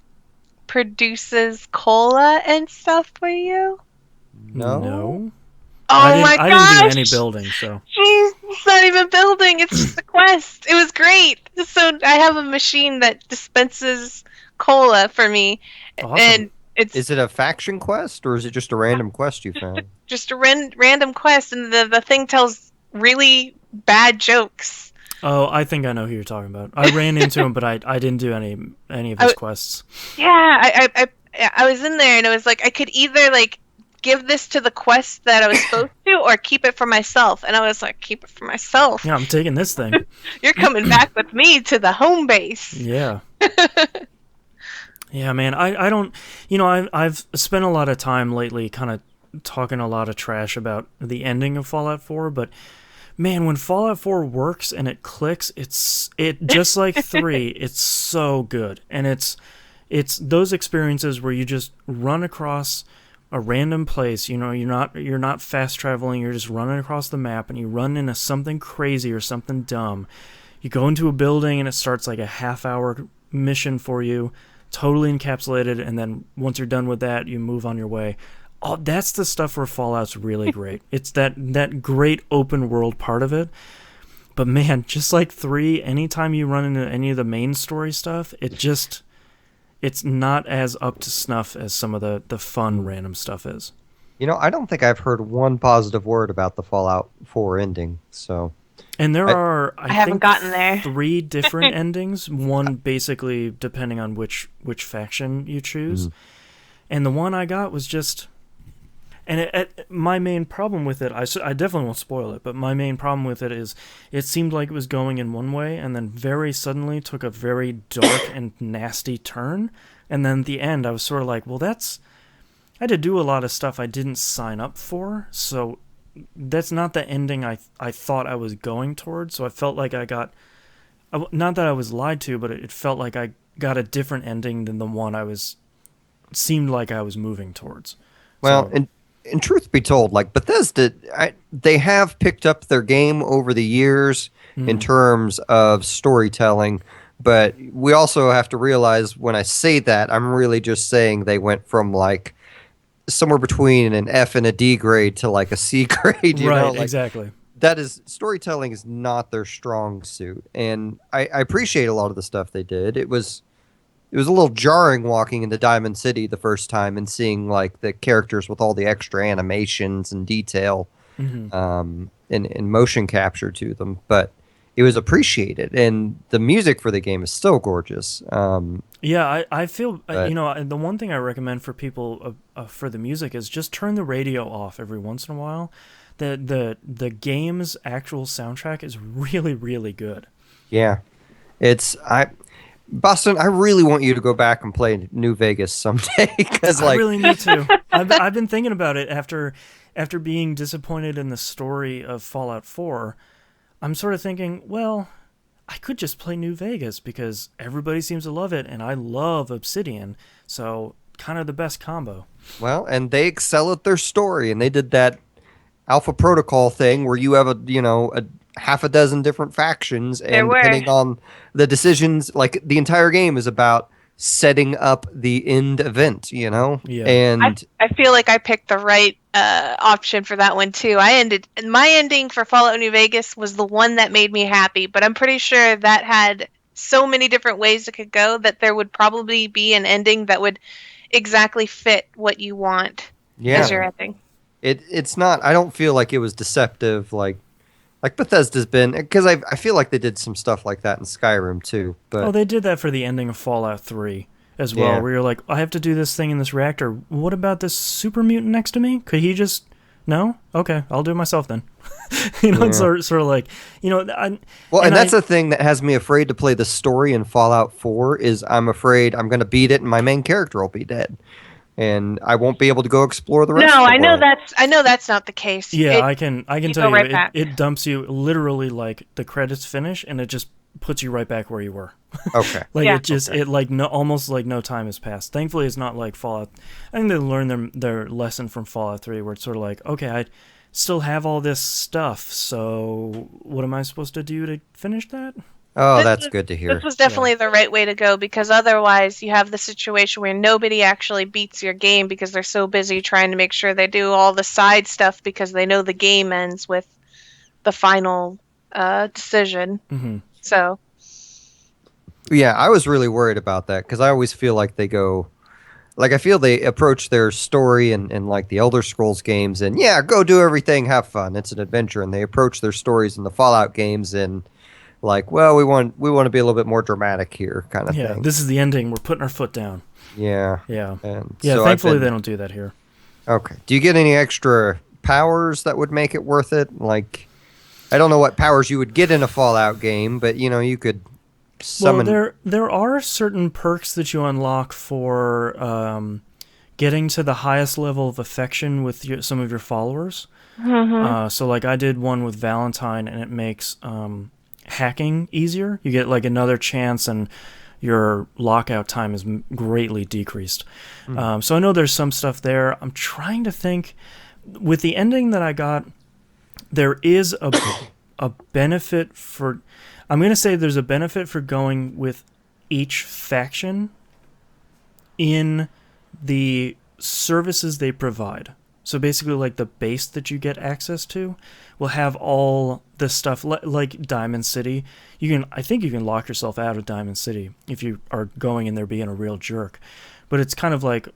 produces cola and stuff for you? No. Oh I my didn't do any gosh! building, so. Jeez, it's not even building. It's just a quest. It was great. So I have a machine that dispenses cola for me, Awesome. and it's Is it a faction quest or is it just a random quest you found? just a random quest, and the thing tells really bad jokes. Oh, I think I know who you're talking about. I ran into him, but I didn't do any of his quests. Yeah, I was in there, and it was like I could either like give this to the quest that I was supposed to, or keep it for myself. And I was like, keep it for myself. Yeah, I'm taking this thing. You're coming back with me to the home base. Yeah. Yeah, man. I don't. I've spent a lot of time lately, kind of talking a lot of trash about the ending of Fallout 4, but. Man, when Fallout 4 works and it clicks, it just like 3, it's so good. And it's those experiences where you just run across a random place, you're not fast traveling, you're just running across the map and you run into something crazy or something dumb. You go into a building and it starts like a half-hour mission for you, totally encapsulated, and then once you're done with that, you move on your way. Oh, that's the stuff where Fallout's really great. It's that great open world part of it. But man, just like 3, anytime you run into any of the main story stuff, it's not as up to snuff as some of the fun random stuff is. I don't think I've heard one positive word about the Fallout 4 ending. So, and there are I haven't think gotten there. 3 different endings. One basically depending on which faction you choose, and the one I got was just. And my main problem with it, I definitely won't spoil it, but my main problem with it is it seemed like it was going in one way and then very suddenly took a very dark and nasty turn. And then at the end, I was sort of like, well, I had to do a lot of stuff I didn't sign up for, so that's not the ending I thought I was going towards. So I felt like I got, not that I was lied to, but it felt like I got a different ending than the one seemed like I was moving towards. Well, and truth be told, like Bethesda, they have picked up their game over the years in terms of storytelling, but we also have to realize when I say that, I'm really just saying they went from like somewhere between an F and a D grade to like a C grade. Right, exactly. Storytelling is not their strong suit, and I appreciate a lot of the stuff they did. It was a little jarring walking into Diamond City the first time and seeing like the characters with all the extra animations and detail and motion capture to them. But it was appreciated, and the music for the game is still gorgeous. Yeah, I feel But the one thing I recommend for people for the music is just turn the radio off every once in a while. The game's actual soundtrack is really really good. yeah, it's I Boston. I really want you to go back and play New Vegas someday because I like really need to. I've been thinking about it after being disappointed in the story of Fallout 4. I'm sort of thinking, well, I could just play New Vegas because everybody seems to love it, and I love Obsidian, so kind of the best combo. well, and they excel at their story, and they did that Alpha Protocol thing where you have a half a dozen different factions, There and were. depending on the decisions, like the entire game is about setting up the end event, Yeah. and I feel like I picked the right option for that one too. My ending for Fallout New Vegas was the one that made me happy, but I'm pretty sure that had so many different ways it could go that there would probably be an ending that would exactly fit what you want as yeah, your Right. ending. it's not. I don't feel like it was deceptive, like Bethesda's been, because I feel like they did some stuff like that in Skyrim too, Oh, but they did that for the ending of Fallout 3 as well, yeah. where you're like, I have to do this thing in this reactor. What about this super mutant next to me? Could he just. No? Okay, I'll do it myself then. It's Yeah. sort of like, Well, and that's I, the thing that has me afraid to play the story in Fallout 4 is I'm afraid I'm going to beat it and my main character will be dead. And I won't be able to go explore the No, rest of the world. I know that's not the case. Yeah, I can You tell go you right back. it dumps you literally like the credits finish and it just puts you right back where you were. Okay. Like Yeah. it just it like no almost like no time has passed. Thankfully it's not like Fallout. I think they learned their lesson from Fallout 3 where it's sort of like, okay, I still have all this stuff, so what am I supposed to do to finish that? Oh, This that's was good to this hear. was definitely the right way to go because otherwise you have the situation where nobody actually beats your game because they're so busy trying to make sure they do all the side stuff because they know the game ends with the final decision. Mm-hmm. So Yeah, I was really worried about that because I always feel like they go, like, I feel they approach their story and like the Elder Scrolls games and, yeah, go do everything, have fun. It's an adventure. And they approach their stories in the Fallout games and, like, well, we want to be a little bit more dramatic here, kind of Yeah, thing. this is the ending. We're putting our foot down. Yeah. Yeah. And Yeah, so thankfully I've they been, don't do that here. okay. Do you get any extra powers that would make it worth it? Like, I don't know what powers you would get in a Fallout game, but you could summon. Well, there are certain perks that you unlock for getting to the highest level of affection with some of your followers. So, like, I did one with Valentine, and it makes hacking easier. You get like another chance, and your lockout time is greatly decreased. So I know there's some stuff there. I'm trying to think. With the ending that I got, there is a benefit for. I'm going to say there's a benefit for going with each faction in the services they provide. So basically, like the base that you get access to will have all the stuff like Diamond City. I think you can lock yourself out of Diamond City if you are going in there being a real jerk. But it's kind of like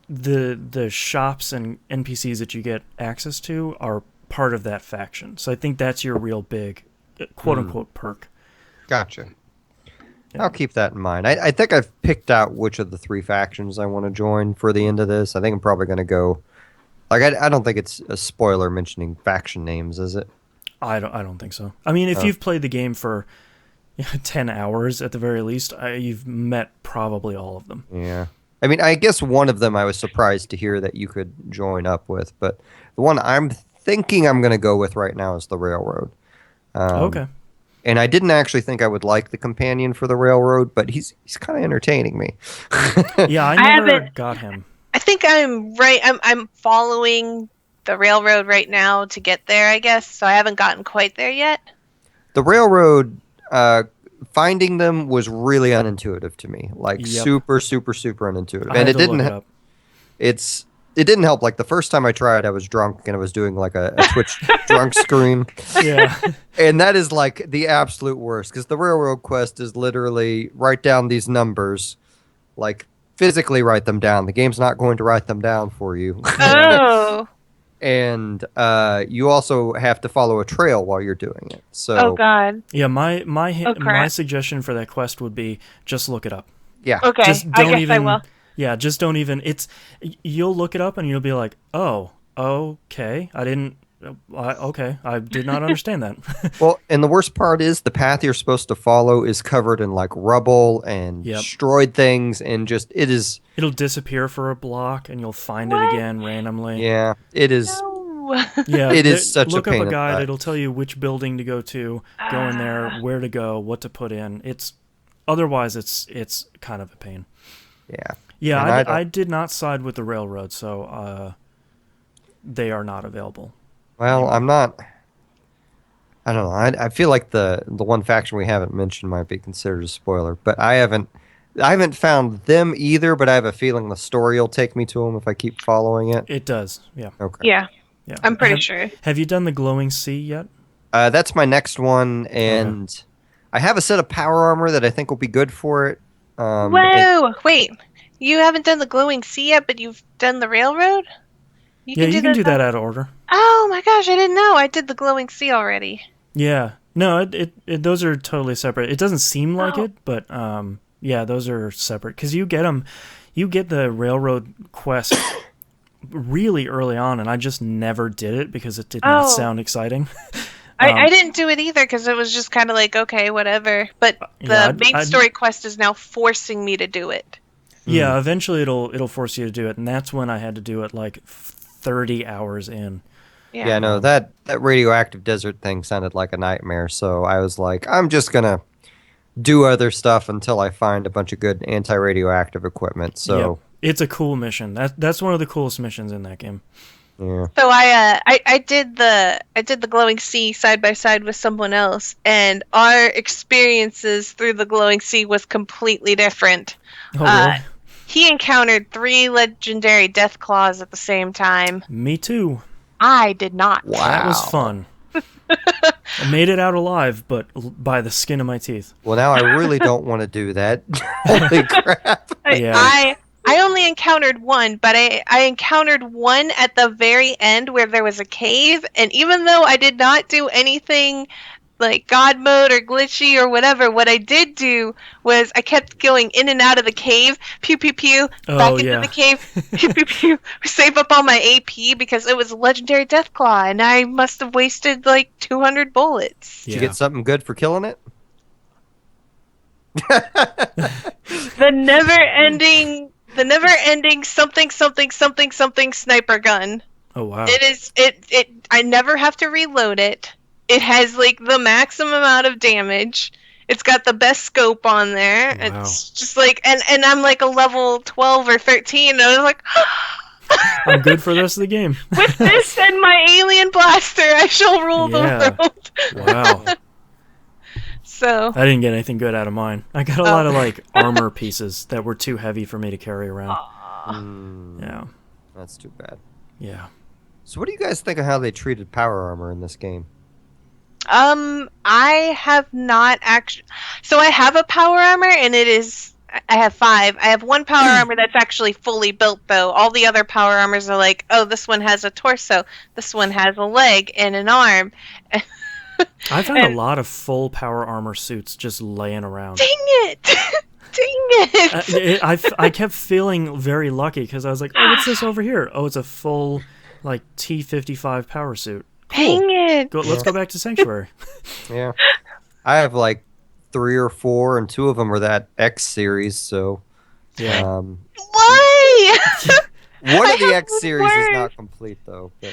the shops and NPCs that you get access to are part of that faction. So I think that's your real big quote unquote perk. Gotcha. Yeah. I'll keep that in mind. I think I've picked out which of the three factions I want to join for the end of this. I think I'm probably going to go. Like, I don't think it's a spoiler mentioning faction names, is it? I don't think so. I mean, if you've played the game for 10 hours at the very least, you've met probably all of them. Yeah. I mean, I guess one of them I was surprised to hear that you could join up with, but the one I'm thinking I'm going to go with right now is the Railroad. Okay. And I didn't actually think I would like the companion for the Railroad, but he's kind of entertaining me. Yeah, I never haven't- got him. I think I'm right. I'm following the railroad right now to get there, I guess. So I haven't gotten quite there yet. The Railroad, finding them was really unintuitive to me. Like, Yep. super, super, super unintuitive. I And had it to look didn't. it up. It didn't help. Like, the first time I tried, I was drunk and I was doing like a Twitch drunk scream. Yeah. And that is like the absolute worst because the Railroad quest is literally write down these numbers, like physically write them down. The game's not going to write them down for you. Oh, and you also have to follow a trail while you're doing it. So Oh God. Yeah, my Oh, crap. my suggestion for that quest would be just look it up. yeah, Okay. Just I don't guess even. I will. Yeah, just don't even. You'll look it up and you'll be like, oh, okay, I didn't. Okay, I did not understand that. well, and the worst part is the path you're supposed to follow is covered in like rubble and Yep. destroyed things, and just it is. It'll disappear for a block and you'll find it What? again randomly. Yeah, it is. No. Yeah, It is such a look pain up in a the guide. butt. It'll tell you which building to go to, go in there, where to go, what to put in. Otherwise it's kind of a pain. Yeah. Yeah, And I did not side with the railroad, so they are not available. Well, I'm not. I don't know. I feel like the one faction we haven't mentioned might be considered a spoiler, but I haven't found them either. But I have a feeling the story will take me to them if I keep following it. It does, yeah. Okay. Yeah, Yeah. I'm pretty sure. Have you done the glowing sea yet? That's my next one, and I have a set of power armor that I think will be good for it. Whoa! Wait, you haven't done the glowing sea yet, but you've done the railroad. You can do that out of order. Oh my gosh, I didn't know. I did the glowing sea already. Yeah. No, those are totally separate. It doesn't seem like Oh. it, but yeah, those are separate because you get the railroad quest really early on, and I just never did it because it did not Oh. sound exciting. I didn't do it either because it was just kind of like, okay, whatever. But the yeah, main story quest is now forcing me to do it. Yeah, eventually it'll force you to do it, and that's when I had to do it like 30 hours in. Yeah, no, that radioactive desert thing sounded like a nightmare. So I was like, I'm just gonna do other stuff until I find a bunch of good anti-radioactive equipment. So Yeah, it's a cool mission. That's one of the coolest missions in that game. yeah. So I did the glowing sea side by side with someone else, and our experiences through the glowing sea was completely different. Oh, really? He encountered 3 legendary death claws at the same time. Me too. I did not. Wow. That was fun. I made it out alive, but by the skin of my teeth. Well, now I really don't want to do that. Holy crap! Yeah. I only encountered one, but I encountered one at the very end where there was a cave, and even though I did not do anything like God mode or glitchy or whatever, what I did do was I kept going in and out of the cave, pew pew pew, back Oh, into yeah. the cave, pew pew pew, save up all my AP because it was a legendary Deathclaw, and I must have wasted like 200 bullets. Did you get something good for killing it? The never ending something something something something sniper gun. Oh, wow. It I never have to reload it. It has like the maximum amount of damage. It's got the best scope on there. Wow. It's just like and I'm like a level 12 or 13 and I was like I'm good for the rest of the game. with this and my alien blaster I shall rule Yeah. the world. Wow. So I didn't get anything good out of mine. I got a lot of like armor pieces that were too heavy for me to carry around. Yeah. That's too bad. Yeah. So what do you guys think of how they treated power armor in this game? I have not actually. So I have a power armor, and it is. I have 5. I have one power armor that's actually fully built, though. All the other power armors are like, oh, this one has a torso, this one has a leg and an arm. I found a lot of full power armor suits just laying around. Dang it! Dang it! I kept feeling very lucky because I was like, oh, what's this over here? Oh, it's a full like T-55 power suit. Cool. Dang it! Let's go back to Sanctuary. Yeah, I have like 3 or 4, and 2 of them are that X series. So Yeah. Why? one of the have X the series is worst. not complete though. But,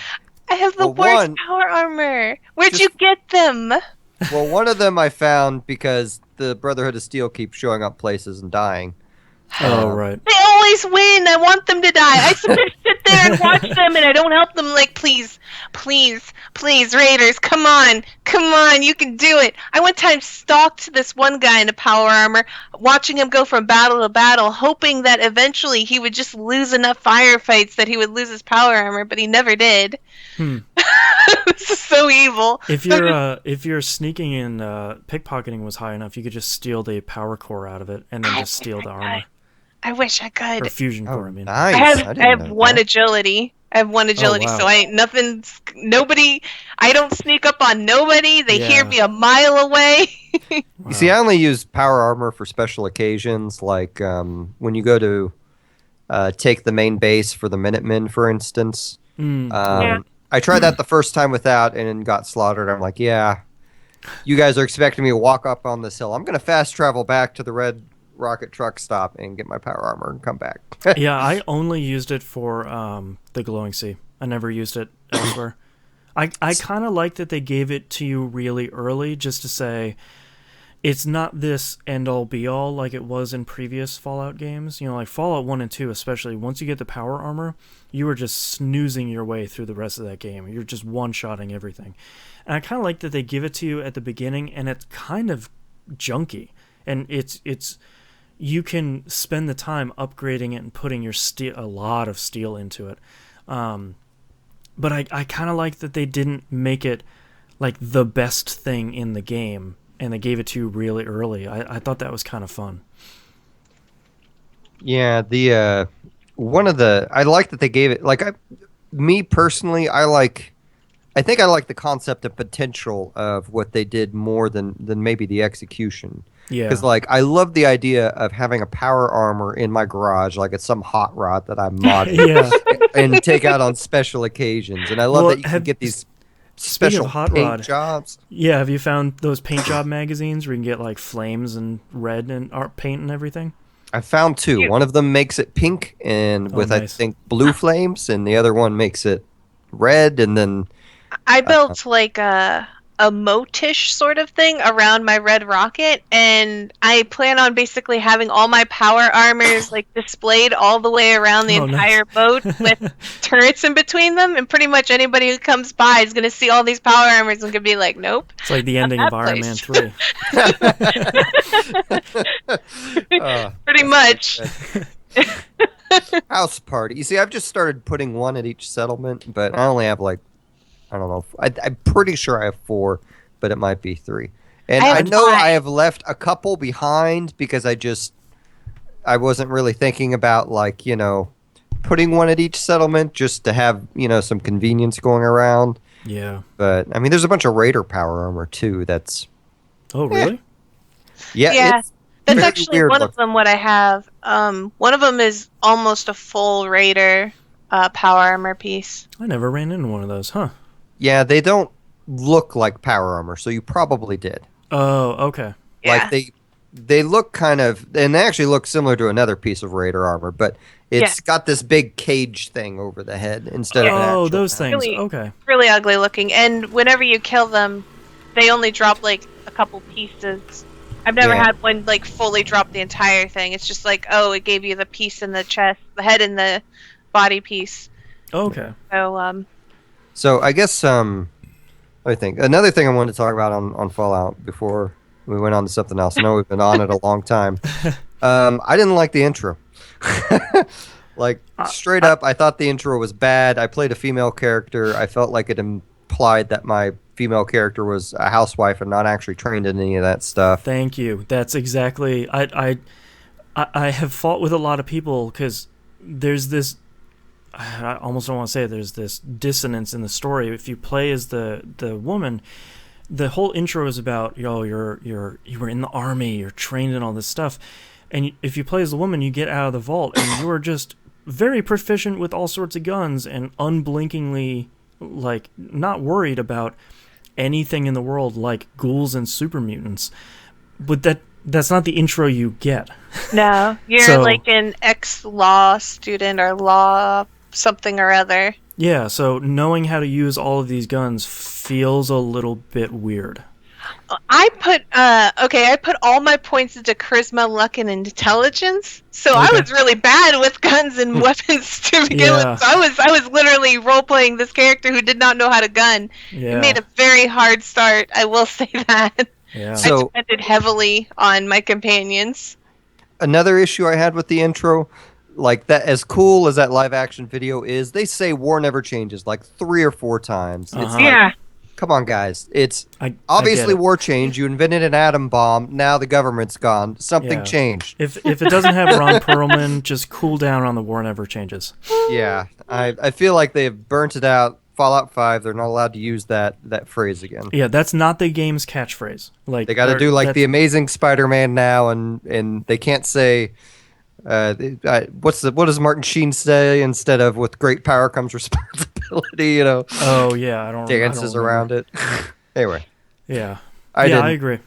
I have the Well, worst one- power armor. Where'd just- you get them? well, one of them I found because the Brotherhood of Steel keeps showing up places and dying. Oh, right. They always win. I want them to die. I sit there and watch them, and I don't help them. Like, please, please, please, Raiders, come on, you can do it. I one time stalked this one guy in a power armor, watching him go from battle to battle, hoping that eventually he would just lose enough firefights that he would lose his power armor, but he never did. This is so evil. If you're sneaking and pickpocketing was high enough, you could just steal the power core out of it and then just steal the armor I wish I could. or fusion Oh, core. I mean, nice! I didn't have know 1 that. agility. I have 1 agility, wow. so nobody. I don't sneak up on nobody. They hear Yeah. me a mile away. You see, I only use power armor for special occasions, like when you go to take the main base for the Minutemen, for instance. Yeah. I tried that the first time without and got slaughtered. I'm like, yeah, you guys are expecting me to walk up on this hill. I'm going to fast travel back to the red rocket truck stop and get my power armor and come back. Yeah, I only used it for the glowing sea. I never used it elsewhere. I kind of like that they gave it to you really early, just to say it's not this end-all be-all like it was in previous Fallout games. You know, like Fallout 1 and 2 especially, once you get the power armor, you are just snoozing your way through the rest of that game. You're just one-shotting everything. And I kind of like that they give it to you at the beginning, and it's kind of junky. And it's you can spend the time upgrading it and putting your a lot of steel into it. But I kind of like that they didn't make it like the best thing in the game, and they gave it to you really early. I thought that was kind of fun. Yeah, I like that they gave it, like, me personally, I think I like the concept and potential of what they did more than maybe the execution. Yeah. Because, like, I love the idea of having a power armor in my garage, like it's some hot rod that I'm modding Yeah. and take out on special occasions. And I love that you can get these special hot paint rod jobs. Yeah, have you found those paint job magazines where you can get like flames and red and art paint and everything? I found 2. One of them makes it pink and with, nice. I think, blue flames, and the other one makes it red, and then I built like a motish sort of thing around my red rocket, and I plan on basically having all my power armors like displayed all the way around the entire boat with turrets in between them, and pretty much anybody who comes by is going to see all these power armors and going to be like, nope. It's like the ending of Iron Man 3. Pretty much. House party. You see, I've just started putting 1 at each settlement, but I only have like, I don't know. I'm pretty sure I have 4, but it might be 3. And I know I have left a couple behind because I wasn't really thinking about, like, you know, putting 1 at each settlement just to have, you know, some convenience going around. Yeah. But I mean, there's a bunch of Raider power armor too. That's Oh, really? Yeah. It's That's actually weird one of them. What I have. One of them is almost a full Raider power armor piece. I never ran into one of those, huh? Yeah, they don't look like power armor, so you probably did. Oh, okay. Yeah. Like they look kind of, and they actually look similar to another piece of Raider armor, but it's got this big cage thing over the head instead of an actual those helmet. things. Really, Okay. really ugly looking. And whenever you kill them, they only drop like a couple pieces. I've never had one like fully drop the entire thing. It's just like, oh, it gave you the piece in the chest, the head and the body piece. Okay. So I guess let me think. Another thing I wanted to talk about on Fallout before we went on to something else. I know we've been on it a long time. I didn't like the intro. Like, straight up, I thought the intro was bad. I played a female character. I felt like it implied that my female character was a housewife and not actually trained in any of that stuff. Thank you. That's exactly. I have fought with a lot of people because there's this. I almost don't want to say it, there's this dissonance in the story. If you play as the woman, the whole intro is about, you know, you were in the army, you're trained in all this stuff, and if you play as the woman, you get out of the vault and you are just very proficient with all sorts of guns and unblinkingly, like, not worried about anything in the world like ghouls and super mutants. But that's not the intro you get. No, you're like an ex-law student or law something or other. Yeah, so knowing how to use all of these guns feels a little bit weird. I put all my points into charisma, luck, and intelligence. So I was really bad with guns and weapons to begin with. So I was literally role playing this character who did not know how to gun. Yeah. It made a very hard start. I will say that. Yeah. I depended heavily on my companions. Another issue I had with the intro, like, that, as cool as that live action video is, they say war never changes like 3 or 4 times. It's like, come on, guys. It's I get obviously it. war changed. You invented an atom bomb. Now the government's gone. Something Yeah. changed. If it doesn't have Ron Perlman, just cool down on the war never changes. Yeah, I feel like they've burnt it out. Fallout 5, they're not allowed to use that phrase again. Yeah, that's not the game's catchphrase. Like They got to do like the Amazing Spider-Man now, and they can't say what does Martin Sheen say instead of with great power comes responsibility. You know, Oh yeah, I don't. dances around it. Anyway, Yeah. I agree.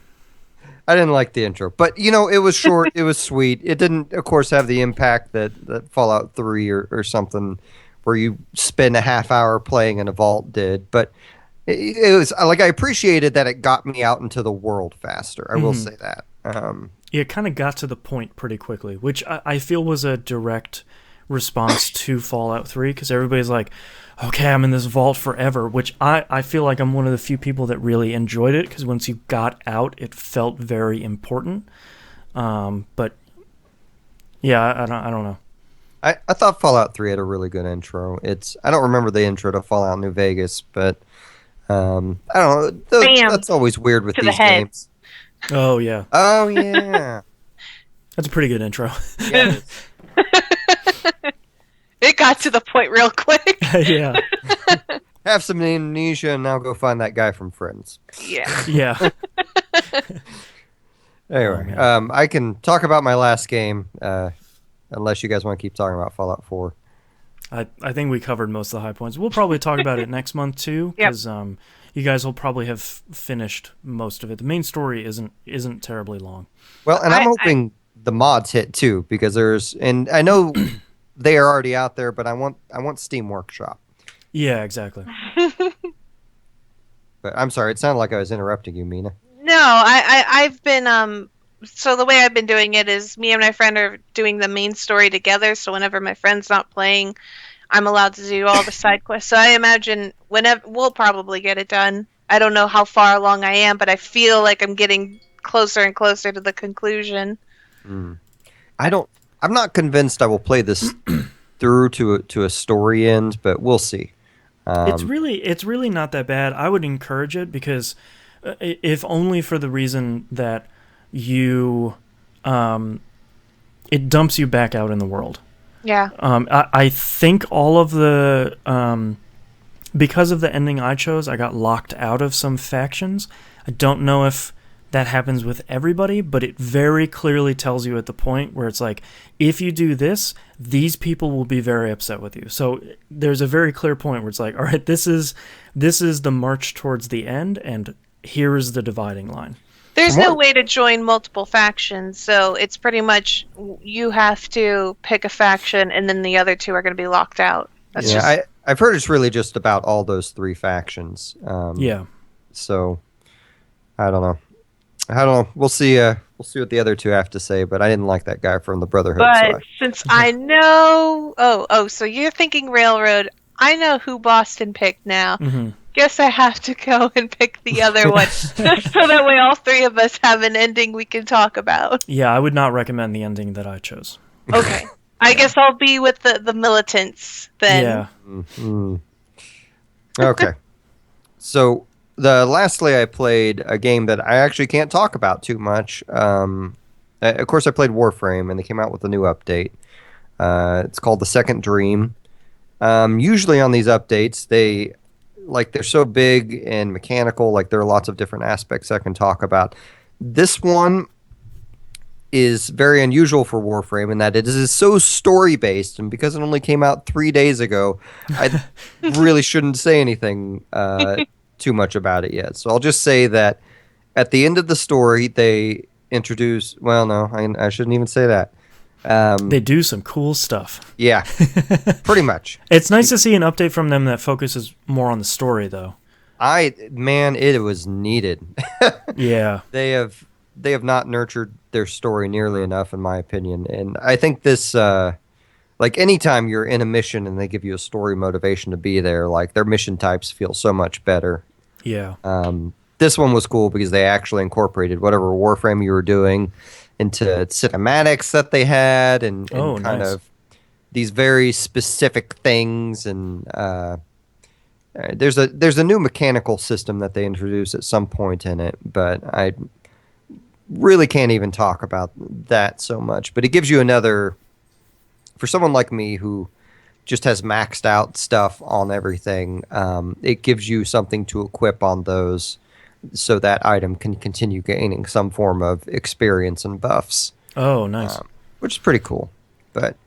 I didn't like the intro, but it was short. It was sweet. It didn't, of course, have the impact that Fallout 3 or something where you spend a half hour playing in a vault did. But it was like I appreciated that it got me out into the world faster. I will say that. Yeah, it kind of got to the point pretty quickly, which I feel was a direct response to Fallout 3 because everybody's like, okay, I'm in this vault forever, which I feel like I'm one of the few people that really enjoyed it because once you got out, it felt very important. But yeah, I don't know. I thought Fallout 3 had a really good intro. I don't remember the intro to Fallout New Vegas, but I don't know. That's always weird with these games. Oh yeah. Oh yeah. That's a pretty good intro. Yeah, It got to the point real quick. Yeah. have some amnesia and now go find that guy from Friends. Yeah. Yeah. Anyway, I can talk about my last game, unless you guys want to keep talking about Fallout 4. I think we covered most of the high points. We'll probably talk about it next month too, because you guys will probably have finished most of it. The main story isn't terribly long. Well, and I'm hoping the mods hit too, because and I know they are already out there, but I want Steam Workshop. Yeah, exactly. But I'm sorry, it sounded like I was interrupting you, Mina. No, I've been so the way I've been doing it is me and my friend are doing the main story together, so whenever my friend's not playing, I'm allowed to do all the side quests. So I imagine whenever we'll probably get it done. I don't know how far along I am, but I feel like I'm getting closer and closer to the conclusion. I'm not convinced I will play this through to a story end, but we'll see. It's really not that bad. I would encourage it because if only for the reason that it dumps you back out in the world. Yeah. I think all of the because of the ending I chose, I got locked out of some factions. I don't know if that happens with everybody, but it very clearly tells you at the point where it's like, if you do this, these people will be very upset with you. So there's a very clear point where it's like, all right, this is the march towards the end, and here is the dividing line. There's no way to join multiple factions, so it's pretty much you have to pick a faction, and then the other two are going to be locked out. I've heard it's really just about all those three factions. Yeah. So I don't know. We'll see. We'll see what the other two have to say. But I didn't like that guy from the Brotherhood. But since I know, so you're thinking Railroad. I know who Boston picked now. Mm-hmm. Guess I have to go and pick the other one, so that way all three of us have an ending we can talk about. Yeah, I would not recommend the ending that I chose. Okay. I guess I'll be with the militants then. Yeah. Mm-hmm. Okay. So lastly, I played a game that I actually can't talk about too much. Of course, I played Warframe, and they came out with a new update. It's called The Second Dream. Usually on these updates, they're so big and mechanical, like there are lots of different aspects I can talk about. This one is very unusual for Warframe in that it is so story-based, and because it only came out 3 days ago, I really shouldn't say anything too much about it yet. So I'll just say that at the end of the story, they introduce... Well, no, I shouldn't even say that. They do some cool stuff. Yeah, pretty much. It's nice to see an update from them that focuses more on the story, though. It was needed. Yeah. They have not nurtured their story nearly enough, in my opinion. And I think this, like anytime you're in a mission and they give you a story motivation to be there, like their mission types feel so much better. Yeah. This one was cool because they actually incorporated whatever Warframe you were doing into cinematics that they had and kind nice. of these very specific things. And There's a new mechanical system that they introduce at some point in it, but I really can't even talk about that so much. But it gives you another, for someone like me who just has maxed out stuff on everything. It gives you something to equip on those, so that item can continue gaining some form of experience and buffs. Oh, nice. Which is pretty cool. But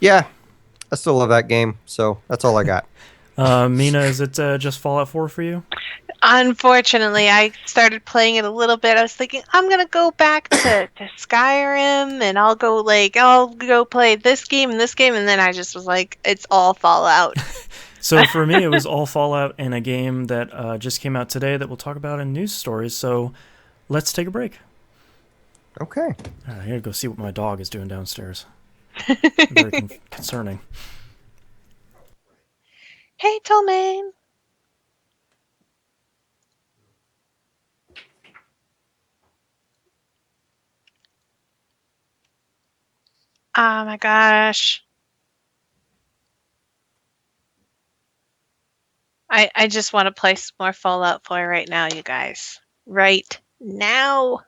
yeah, I still love that game. So that's all I got. Mina, is it just Fallout 4 for you? Unfortunately, I started playing it a little bit. I was thinking I'm gonna go back to Skyrim, and I'll go play this game and this game, and then I just was like, it's all Fallout. So for me, it was all Fallout and a game that just came out today that we'll talk about in news stories. So let's take a break. Okay. I gotta go see what my dog is doing downstairs. Very concerning. Hey, Tolman. Oh my gosh. I just want to play some more Fallout 4 right now, you guys. Right now.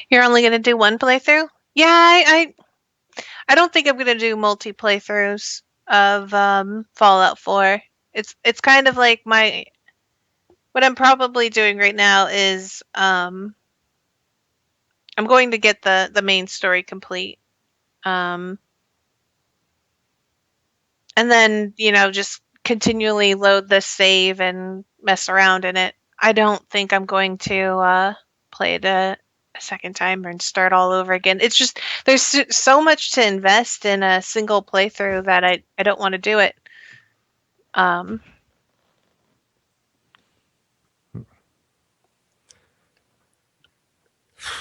You're only gonna do one playthrough? Yeah, I don't think I'm gonna do multi playthroughs of Fallout 4. It's kind of like what I'm probably doing right now is I'm going to get the main story complete. And then, just continually load this save and mess around in it. I don't think I'm going to play it a second time and start all over again. It's just there's so much to invest in a single playthrough that I don't want to do it. Um,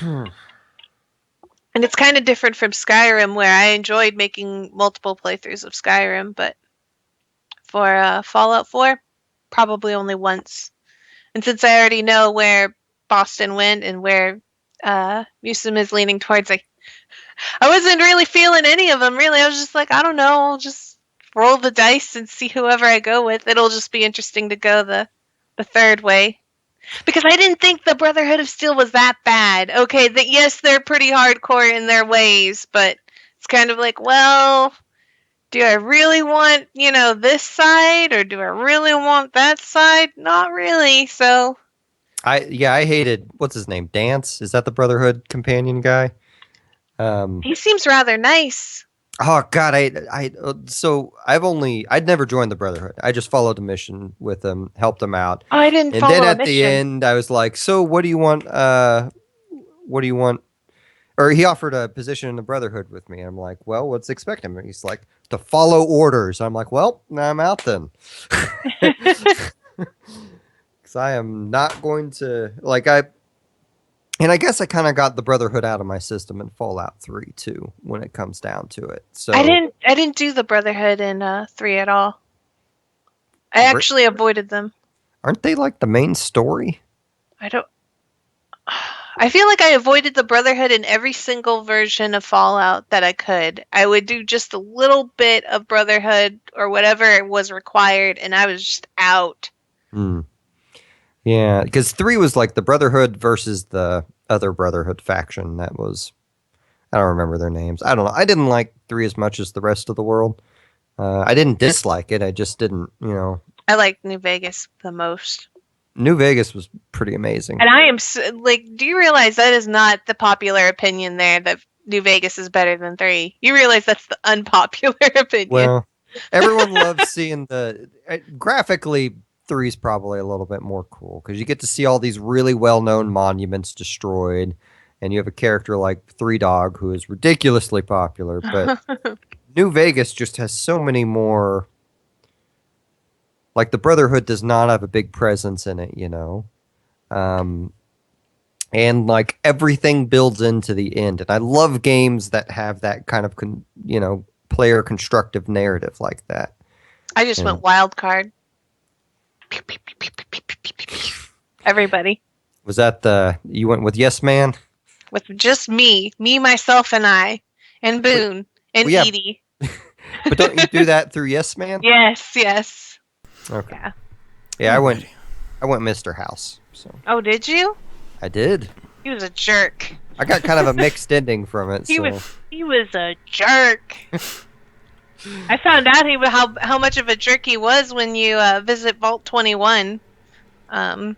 and it's kind of different from Skyrim, where I enjoyed making multiple playthroughs of Skyrim, but for Fallout 4, probably only once. And since I already know where Boston went and where Musim is leaning towards, I wasn't really feeling any of them, really. I was just like, I don't know, I'll just roll the dice and see whoever I go with. It'll just be interesting to go the third way. Because I didn't think the Brotherhood of Steel was that bad. Okay, yes, they're pretty hardcore in their ways, but it's kind of like, well, do I really want, this side, or do I really want that side? Not really, so... I hated, what's his name? Dance? Is that the Brotherhood companion guy? He seems rather nice. Oh God, I'd never joined the Brotherhood. I just followed a mission with him, helped him out. Oh, I didn't and follow then a at mission. the end, I was like, "So, what do you want? What do you want?" Or he offered a position in the Brotherhood with me. I'm like, "Well, what's expected?" And he's like, "To follow orders." I'm like, "Well, I'm out then." Because I am not going to and I guess I kind of got the Brotherhood out of my system in Fallout 3 too, when it comes down to it. So I didn't do the Brotherhood in 3 at all. I actually avoided them. Aren't they like the main story? I feel like I avoided the Brotherhood in every single version of Fallout that I could. I would do just a little bit of Brotherhood or whatever was required, and I was just out. Yeah, because 3 was like the Brotherhood versus the other Brotherhood faction. That was, I don't remember their names. I don't know. I didn't like 3 as much as the rest of the world. I didn't dislike it. I just didn't, I liked New Vegas the most. New Vegas was pretty amazing. And I am do you realize that is not the popular opinion there, that New Vegas is better than 3? You realize that's the unpopular opinion. Well, everyone loves seeing graphically, 3 is probably a little bit more cool because you get to see all these really well-known monuments destroyed, and you have a character like Three Dog who is ridiculously popular, but New Vegas just has so many more. Like the Brotherhood does not have a big presence in it, and like everything builds into the end. And I love games that have that kind of, player constructive narrative like that. I just went wild card. Everybody. Was that you went with Yes Man? With just me, myself, and I, and Boone, and Edie. But don't you do that through Yes Man? Yes. Okay. Yeah. Yeah, I went Mr. House. So. Oh, did you? I did. He was a jerk. I got kind of a mixed ending from it. He was a jerk. I found out how much of a jerk he was when you visit Vault 21. I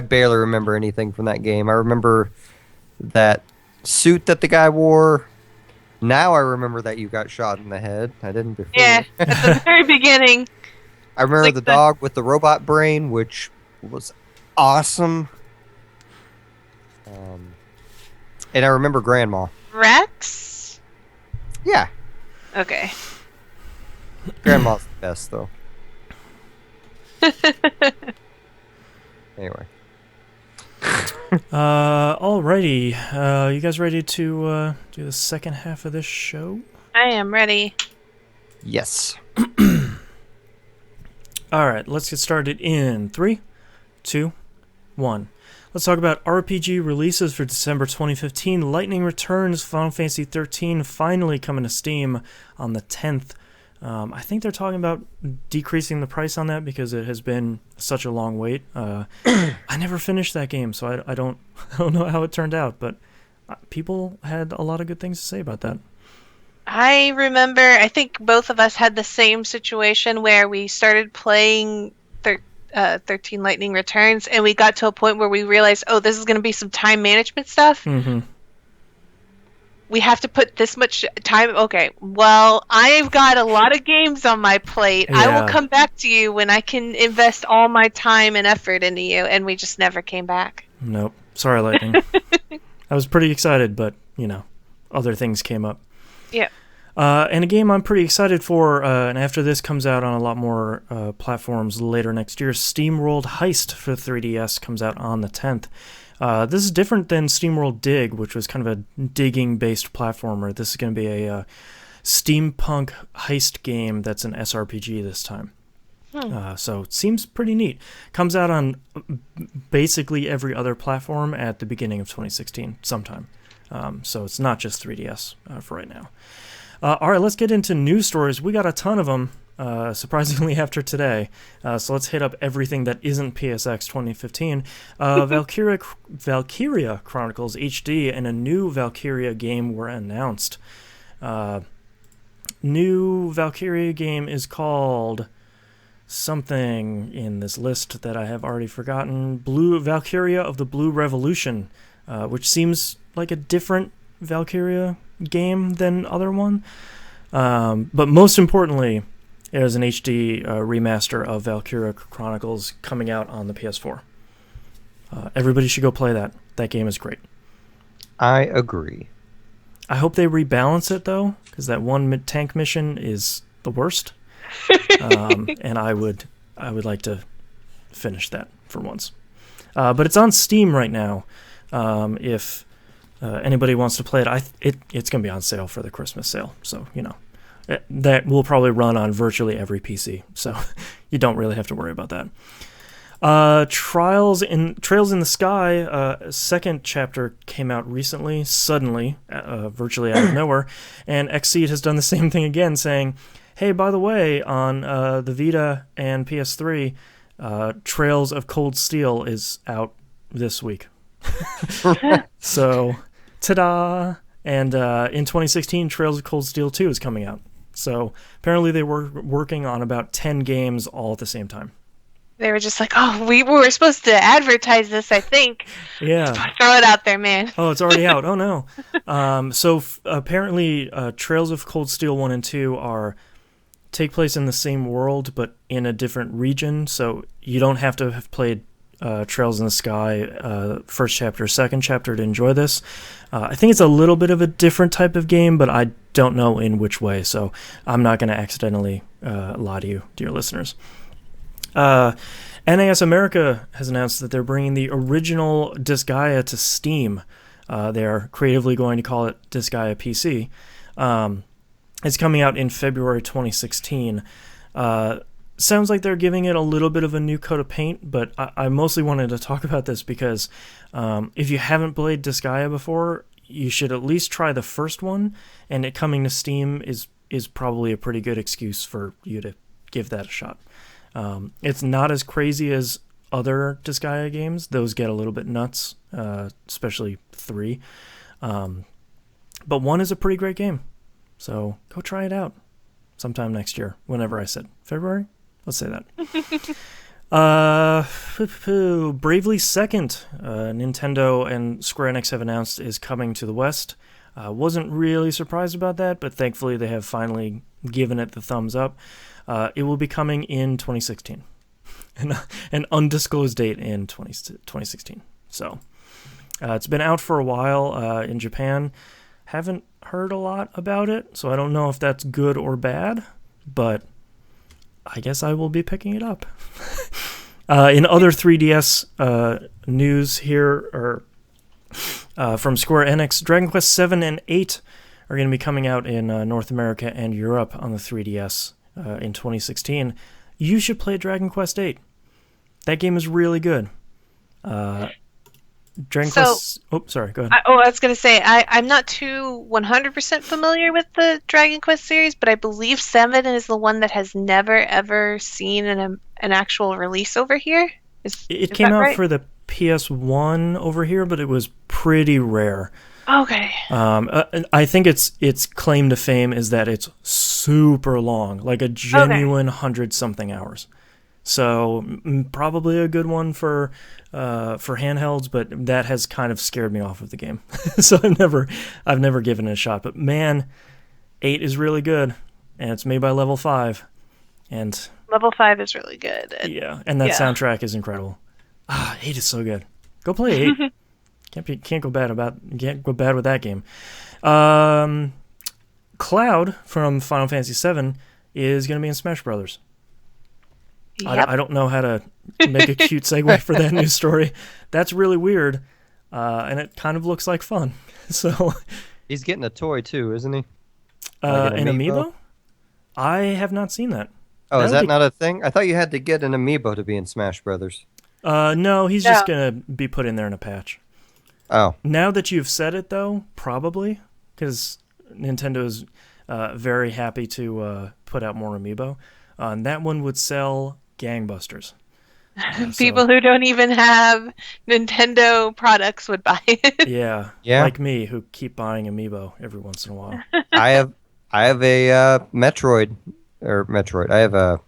barely remember anything from that game. I remember that suit that the guy wore. Now I remember that you got shot in the head. I didn't before. Yeah, at the very beginning. I remember the dog with the robot brain, which was awesome. And I remember Grandma. Rex? Yeah. Okay. Grandma's the best, though. Anyway. Alrighty. You guys ready to do the second half of this show? I am ready. Yes. Alright, let's get started in 3, 2, 1. Let's talk about RPG releases for December 2015. Lightning Returns, Final Fantasy XIII, finally coming to Steam on the 10th. I think they're talking about decreasing the price on that because it has been such a long wait. I never finished that game, so I don't know how it turned out, but people had a lot of good things to say about that. I remember, I think both of us had the same situation where we started playing 13 Lightning Returns, and we got to a point where we realized, oh, this is going to be some time management stuff. Mm-hmm. We have to put this much time. Okay, well, I've got a lot of games on my plate. Yeah. I will come back to you when I can invest all my time and effort into you, and we just never came back. Nope. Sorry, Lightning. I was pretty excited, but, other things came up. Yeah. And a game I'm pretty excited for, and after this comes out on a lot more platforms later next year, SteamWorld Heist for 3DS comes out on the 10th. This is different than SteamWorld Dig, which was kind of a digging-based platformer. This is going to be a steampunk heist game that's an SRPG this time. So it seems pretty neat. Comes out on basically every other platform at the beginning of 2016 sometime. So it's not just 3DS for right now. All right, let's get into news stories. We got a ton of them, surprisingly, after today. So let's hit up everything that isn't PSX 2015. Valkyria Chronicles HD and a new Valkyria game were announced. New Valkyria game is called something in this list that I have already forgotten. Valkyria of the Blue Revolution, which seems like a different Valkyria game than other one. But most importantly, there's an HD remaster of Valkyria Chronicles coming out on the PS4. Everybody should go play that. That game is great. I agree. I hope they rebalance it, though, because that one tank mission is the worst. And I would like to finish that for once. But it's on Steam right now. If anybody wants to play it, it's going to be on sale for the Christmas sale. So, that will probably run on virtually every PC. So you don't really have to worry about that. Trails in the Sky, second chapter came out recently, suddenly, virtually out of nowhere. And Xseed has done the same thing again, saying, hey, by the way, on the Vita and PS3, Trails of Cold Steel is out this week. So, ta-da! And in 2016, Trails of Cold Steel 2 is coming out. So apparently they were working on about 10 games all at the same time. They were just like, oh, we were supposed to advertise this, I think. Yeah. Throw it out there, man. Oh, it's already out. Oh, no. Apparently Trails of Cold Steel 1 and 2 take place in the same world, but in a different region. So you don't have to have played Trails in the Sky first chapter, second chapter to enjoy this. I think it's a little bit of a different type of game, but I don't know in which way, so I'm not going to accidentally lie to you, dear listeners. NAS America has announced that they're bringing the original Disgaea to Steam. They are creatively going to call it Disgaea PC. It's coming out in February 2016. Sounds like they're giving it a little bit of a new coat of paint, but I mostly wanted to talk about this because if you haven't played Disgaea before, you should at least try the first one, and it coming to Steam is probably a pretty good excuse for you to give that a shot. It's not as crazy as other Disgaea games. Those get a little bit nuts, especially 3. But 1 is a pretty great game. So go try it out sometime next year, whenever I said. February? Let's say that. Bravely Second, Nintendo and Square Enix have announced is coming to the West. Wasn't really surprised about that, but thankfully they have finally given it the thumbs up. It will be coming in 2016. An undisclosed date in 2016. So it's been out for a while in Japan. Haven't heard a lot about it, so I don't know if that's good or bad, but I guess I will be picking it up. In other 3DS news here, or from Square Enix, Dragon Quest 7 and 8 are going to be coming out in North America and Europe on the 3DS in 2016. You should play Dragon Quest 8. That game is really good. Quest... Oh, sorry, go ahead. I was going to say, I'm not too 100% familiar with the Dragon Quest series, but I believe 7 is the one that has never, ever seen an actual release over here. It came out for the PS1 over here, but it was pretty rare. Okay. I think its claim to fame is that it's super long, like a genuine 100-something hours. So probably a good one for handhelds, but that has kind of scared me off of the game. So I've never given it a shot. But man, 8 is really good, and it's made by Level 5, and Level 5 is really good. And that soundtrack is incredible. 8 is so good. Go play 8. Can't go bad with that game. Cloud from Final Fantasy VII is going to be in Smash Brothers. Yep. I don't know how to make a cute segue for that news story. That's really weird, and it kind of looks like fun. So he's getting a toy too, isn't he? An amiibo? I have not seen that. Oh, is that not a thing? I thought you had to get an amiibo to be in Smash Brothers. No, he's just gonna be put in there in a patch. Oh. Now that you've said it, though, probably, because Nintendo is very happy to put out more amiibo. And that one would sell gangbusters. People who don't even have Nintendo products would buy it. Yeah, like me, who keep buying amiibo every once in a while. I have a Metroid. I have a...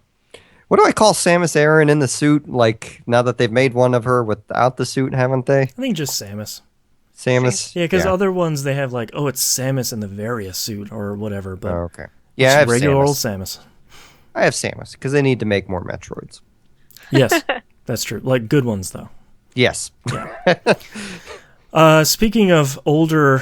What do I call Samus Aran in the suit? Like, now that they've made one of her without the suit, haven't they? I think just Samus. Samus? Yeah, because other ones, they have like, it's Samus in the Varia suit or whatever. But okay. Yeah, I have regular Samus. old Samus. I have Samus, because they need to make more Metroids. Yes, that's true. Like, good ones, though. Yes. Yeah. Speaking of older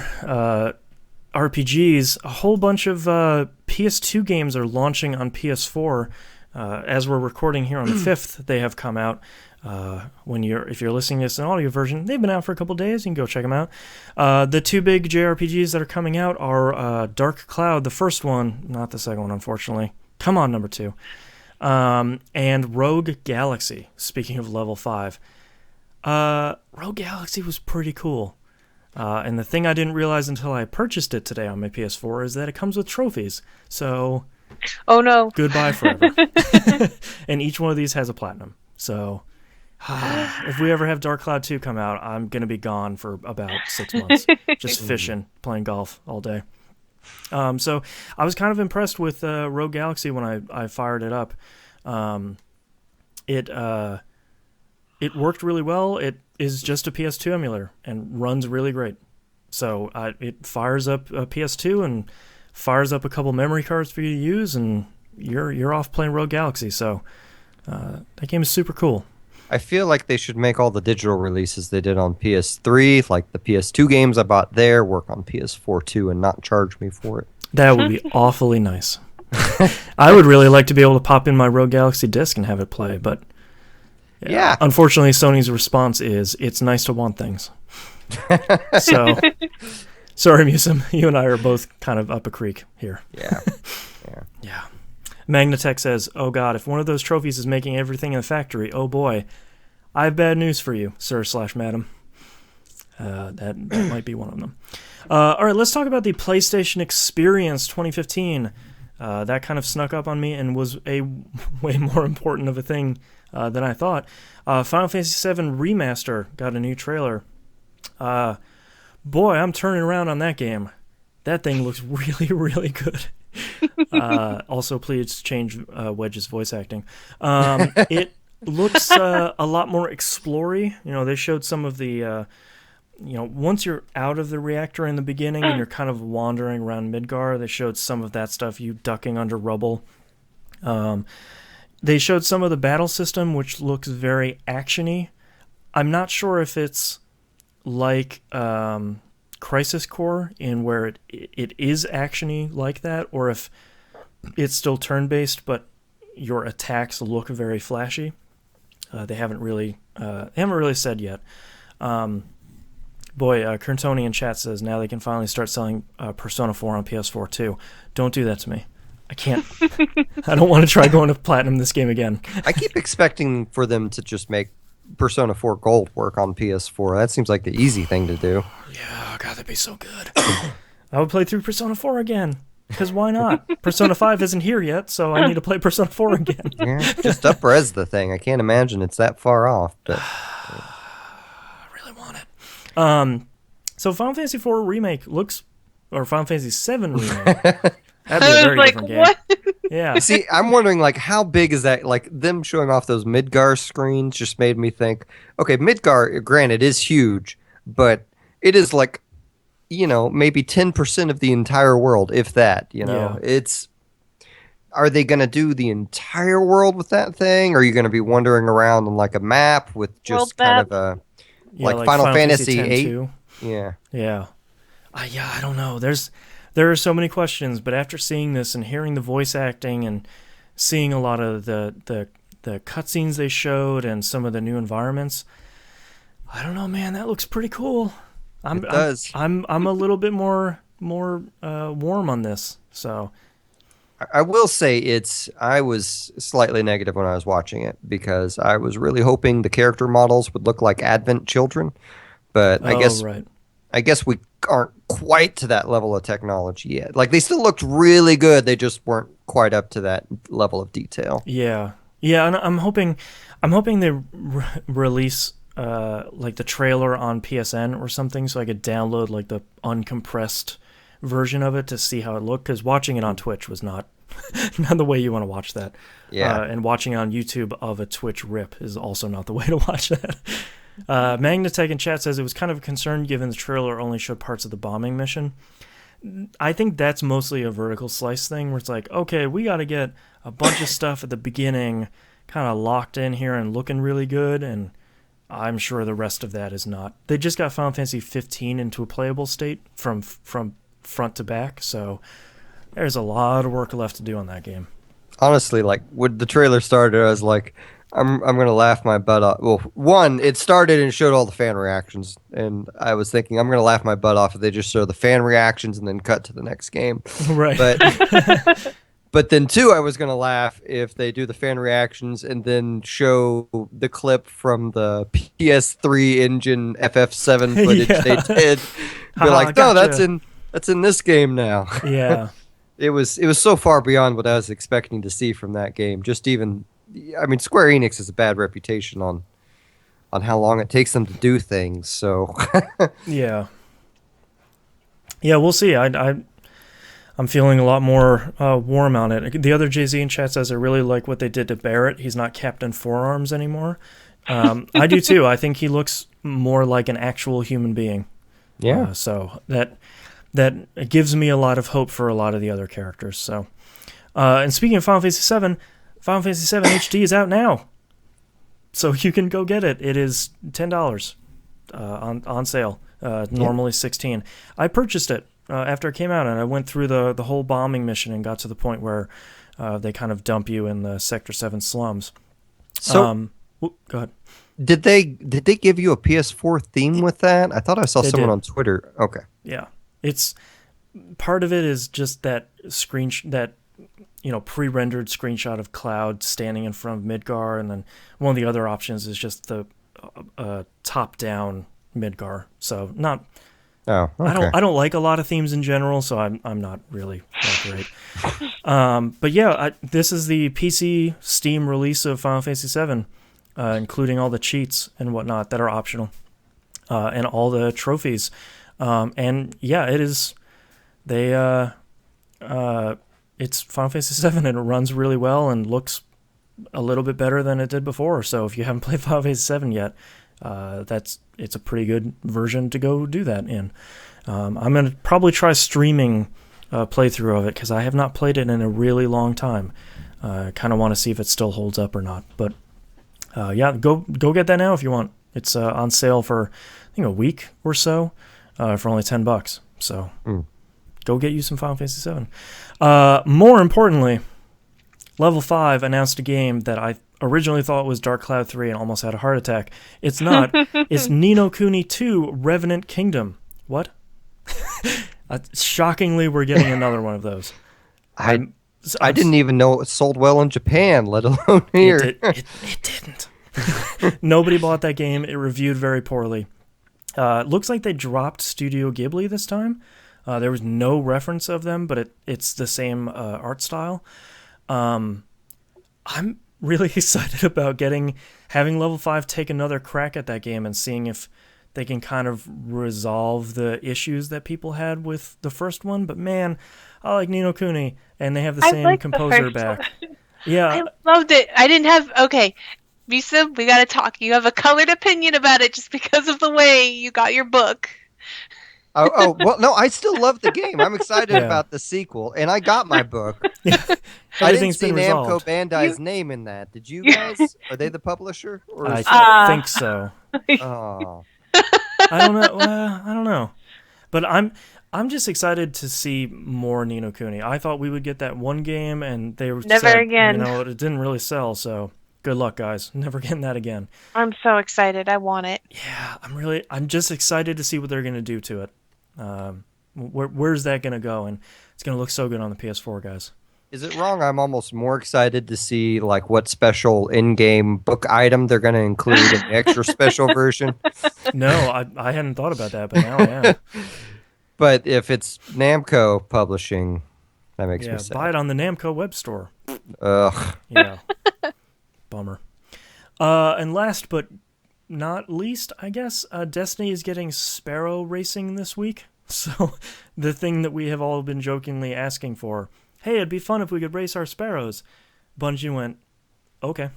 RPGs, a whole bunch of PS2 games are launching on PS4. As we're recording here on the 5th, they have come out. If you're listening to this in audio version, they've been out for a couple days. You can go check them out. The 2 big JRPGs that are coming out are Dark Cloud, the first one, not the second one, unfortunately. Come on, number 2. And Rogue Galaxy, speaking of Level 5. Rogue Galaxy was pretty cool. And the thing I didn't realize until I purchased it today on my PS4 is that it comes with trophies. So... Oh, no. Goodbye forever. And each one of these has a platinum. So if we ever have Dark Cloud 2 come out, I'm going to be gone for about 6 months. Just fishing, playing golf all day. So I was kind of impressed with Rogue Galaxy when I fired it up. It worked really well. It is just a PS2 emulator and runs really great. So it fires up a PS2 and fires up a couple memory cards for you to use, and you're off playing Rogue Galaxy. So that game is super cool. I feel like they should make all the digital releases they did on PS3, like the PS2 games I bought there, work on PS4 too, and not charge me for it. That would be awfully nice. I would really like to be able to pop in my Rogue Galaxy disc and have it play, but yeah. Unfortunately, Sony's response is, it's nice to want things. So, sorry, Musum, you and I are both kind of up a creek here. Yeah. Yeah. Magnatech says, "Oh God, if one of those trophies is making everything in the factory, oh boy, I have bad news for you, sir/madam." That might be one of them. All right, let's talk about the PlayStation Experience 2015. That kind of snuck up on me and was a way more important of a thing than I thought. Final Fantasy VII Remaster got a new trailer. Boy, I'm turning around on that game. That thing looks really, really good. Also, please change Wedge's voice acting. It looks a lot more explory. They showed some of the... once you're out of the reactor in the beginning and you're kind of wandering around Midgar, they showed some of that stuff, you ducking under rubble. They showed some of the battle system, which looks very action-y. I'm not sure if it's like Crisis Core, in where it is action-y like that, or if it's still turn-based, but your attacks look very flashy. They haven't really said yet. Boy, Kerntoni in chat says now they can finally start selling Persona 4 on PS4 too. Don't do that to me. I can't. I don't want to try going to Platinum this game again. I keep expecting for them to just make Persona 4 Gold work on PS4. That seems like the easy thing to do. Yeah, God, that'd be so good. I would play through Persona 4 again. Because why not? Persona 5 isn't here yet, so I need to play Persona 4 again. Yeah, just up-res the thing. I can't imagine it's that far off, but... So Final Fantasy 4 remake or Final Fantasy 7 remake. That'd be a very different game. What? Yeah. See, I'm wondering, how big is that? Them showing off those Midgar screens just made me think, okay, Midgar, granted, is huge, but it is maybe 10% of the entire world, if that, Yeah. Are they going to do the entire world with that thing? Or are you going to be wandering around on a map with just kind of a... Yeah, Final Fantasy VIII. too. Yeah. Yeah. I don't know. There are so many questions, but after seeing this and hearing the voice acting and seeing a lot of the cutscenes they showed and some of the new environments, I don't know, man. That looks pretty cool. It does. I'm a little bit more warm on this. So I will say I was slightly negative when I was watching it because I was really hoping the character models would look like Advent children, but I guess we aren't quite to that level of technology yet. They still looked really good, they just weren't quite up to that level of detail. Yeah, and I'm hoping they release the trailer on PSN or something, so I could download the uncompressed version of it to see how it looked, because watching it on Twitch was not the way you want to watch that. Yeah. And watching on YouTube of a Twitch rip is also not the way to watch that. Magnatech in chat says it was kind of a concern given the trailer only showed parts of the bombing mission. I think that's mostly a vertical slice thing where it's okay, we got to get a bunch of stuff at the beginning kind of locked in here and looking really good, and I'm sure the rest of that is not. They just got Final Fantasy 15 into a playable state from front to back, so there's a lot of work left to do on that game. Honestly, when the trailer started, I was like, I'm gonna laugh my butt off. Well, one, it started and showed all the fan reactions, and I was thinking I'm gonna laugh my butt off if they just show the fan reactions and then cut to the next game. Right. But then two, I was gonna laugh if they do the fan reactions and then show the clip from the PS3 engine FF7 footage they did. Be like, no, gotcha. that's in this game now. Yeah. It was so far beyond what I was expecting to see from that game. Square Enix has a bad reputation on how long it takes them to do things. So Yeah, we'll see. I'm feeling a lot more warm on it. The other Jay-Z in chat says I really like what they did to Barrett. He's not Captain Forearms anymore. I do too. I think he looks more like an actual human being. Yeah. So that gives me a lot of hope for a lot of the other characters. So, and speaking of Final Fantasy VII, Final Fantasy VII HD is out now, so you can go get it. It is $10 on sale. Normally $16. I purchased it after it came out, and I went through the whole bombing mission and got to the point where they kind of dump you in the Sector 7 slums. So go ahead. Did they give you a PS4 theme with that? I thought I saw They someone did. on Twitter. Okay. Yeah, it's part of it is just that pre-rendered screenshot of Cloud standing in front of Midgar, and then one of the other options is just the top-down Midgar. So not. Oh, okay. I don't like a lot of themes in general, so I'm not really that great. But yeah, this is the PC Steam release of Final Fantasy VII, including all the cheats and whatnot that are optional, and all the trophies. And yeah, it is. They it's Final Fantasy VII, and it runs really well and looks a little bit better than it did before. So if you haven't played Final Fantasy VII yet, it's a pretty good version to go do that in. I'm gonna probably try streaming a playthrough of it because I have not played it in a really long time. Kind of want to see if it still holds up or not. But yeah, go get that now if you want. It's on sale for I think a week or so for only $10. So go get you some Final Fantasy VII. More importantly, Level 5 announced a game that I originally thought was Dark Cloud 3 and almost had a heart attack. It's not. It's Ni no Kuni 2 Revenant Kingdom. What? Shockingly, we're getting another one of those. I didn't even know it sold well in Japan, let alone here. It didn't. Nobody bought that game. It reviewed very poorly. It looks like they dropped Studio Ghibli this time. There was no reference of them, but it's the same art style. I'm really excited about having Level 5 take another crack at that game and seeing if they can kind of resolve the issues that people had with the first one. But man, I like Ni no Kuni, and they have the same composer back. Yeah, I loved it. I didn't have Visa, we gotta talk. You have a colored opinion about it just because of the way you got your book. Well, no, I still love the game. I'm excited about the sequel, and I got my book. Yeah. I didn't see been Namco resolved. Bandai's name in that. Did you guys? Are they the publisher? Or I think so. Oh. I don't know. I don't know, but I'm just excited to see more Ni no Kuni. I thought we would get that one game, and they Never said, again. it didn't really sell. So good luck, guys. Never getting that again. I'm so excited. I want it. Yeah, I'm just excited to see what they're gonna do to it. Where's that gonna go? And it's gonna look so good on the PS4, guys. Is it wrong? I'm almost more excited to see like what special in-game book item they're going to include in the extra special version. No, I hadn't thought about that, but now I am. But if it's Namco publishing, that makes me sad. Buy it on the Namco web store. Ugh. Yeah. Bummer. And last but not least, I guess, Destiny is getting Sparrow Racing this week. So the thing that we have all been jokingly asking for. Hey, it'd be fun if we could race our sparrows. Bungie went, okay.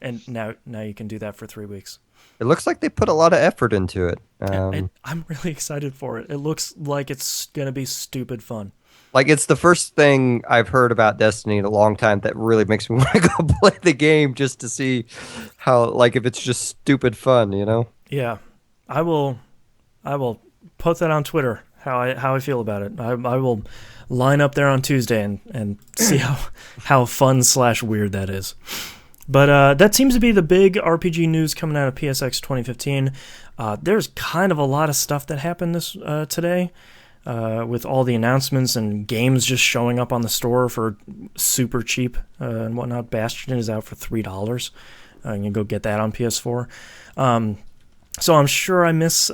And now you can do that for 3 weeks. It looks like they put a lot of effort into it. I'm really excited for it. It looks like it's going to be stupid fun. Like, it's the first thing I've heard about Destiny in a long time that really makes me want to go play the game just to see how, like, if it's just stupid fun, you know? Yeah. I will put that on Twitter, how I feel about it. I will line up there on Tuesday and see how fun/weird that is. But that seems to be the big RPG news coming out of PSX 2015. There's kind of a lot of stuff that happened today with all the announcements and games just showing up on the store for super cheap and whatnot. Bastion is out for $3. You can go get that on PS4. So I'm sure I miss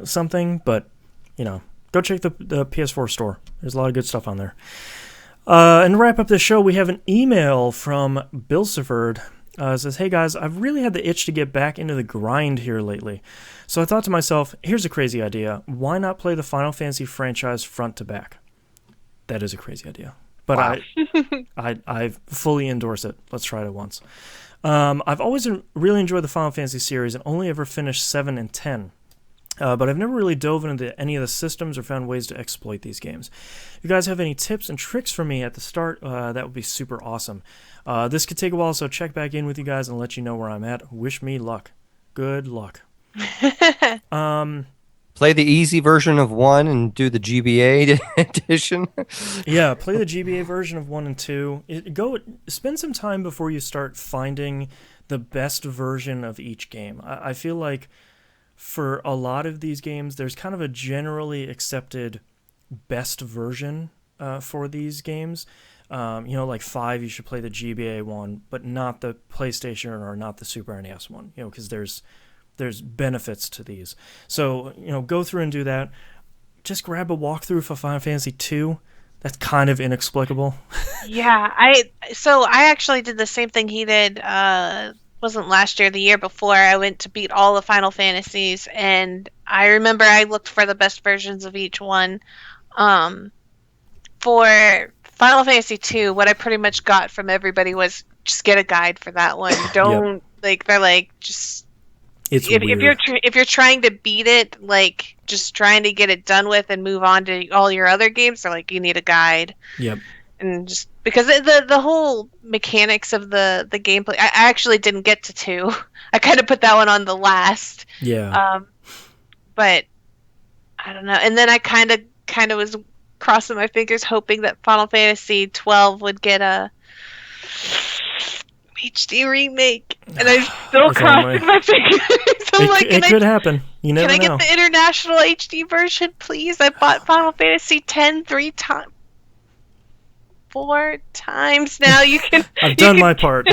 something, but go check the PS4 store. There's a lot of good stuff on there. And to wrap up the show, we have an email from Bill Siford. It says, hey guys, I've really had the itch to get back into the grind here lately. So I thought to myself, here's a crazy idea. Why not play the Final Fantasy franchise front to back? That is a crazy idea. But wow. I fully endorse it. Let's try it once. I've always really enjoyed the Final Fantasy series and only ever finished 7 and 10. But I've never really dove into any of the systems or found ways to exploit these games. If you guys have any tips and tricks for me at the start, that would be super awesome. This could take a while, so check back in with you guys and let you know where I'm at. Wish me luck. Good luck. play the easy version of 1 and do the GBA edition. Yeah, play the GBA version of 1 and 2. Go spend some time before you start finding the best version of each game. I feel like for a lot of these games, there's kind of a generally accepted best version for these games. Like 5, you should play the GBA one, but not the PlayStation or not the Super NES one. Because there's benefits to these. So go through and do that. Just grab a walkthrough for Final Fantasy 2. That's kind of inexplicable. Yeah, I actually did the same thing he did. Wasn't last year, the year before. I went to beat all the Final Fantasies, and I remember I looked for the best versions of each one. For Final Fantasy 2, what I pretty much got from everybody was just get a guide for that one. Don't they're like just It's if weird. if you're trying to beat it, like just trying to get it done with and move on to all your other games, they're like you need a guide. Yep. And just because the whole mechanics of the gameplay, I actually didn't get to 2. I kind of put that one on the last. Yeah. But I don't know. And then I kind of was crossing my fingers, hoping that Final Fantasy 12 would get a HD remake, and I'm still crossing my fingers. It could happen. You never know. Can I get the international HD version, please? I bought Final Fantasy 10 4 times now. You can. I've done my part.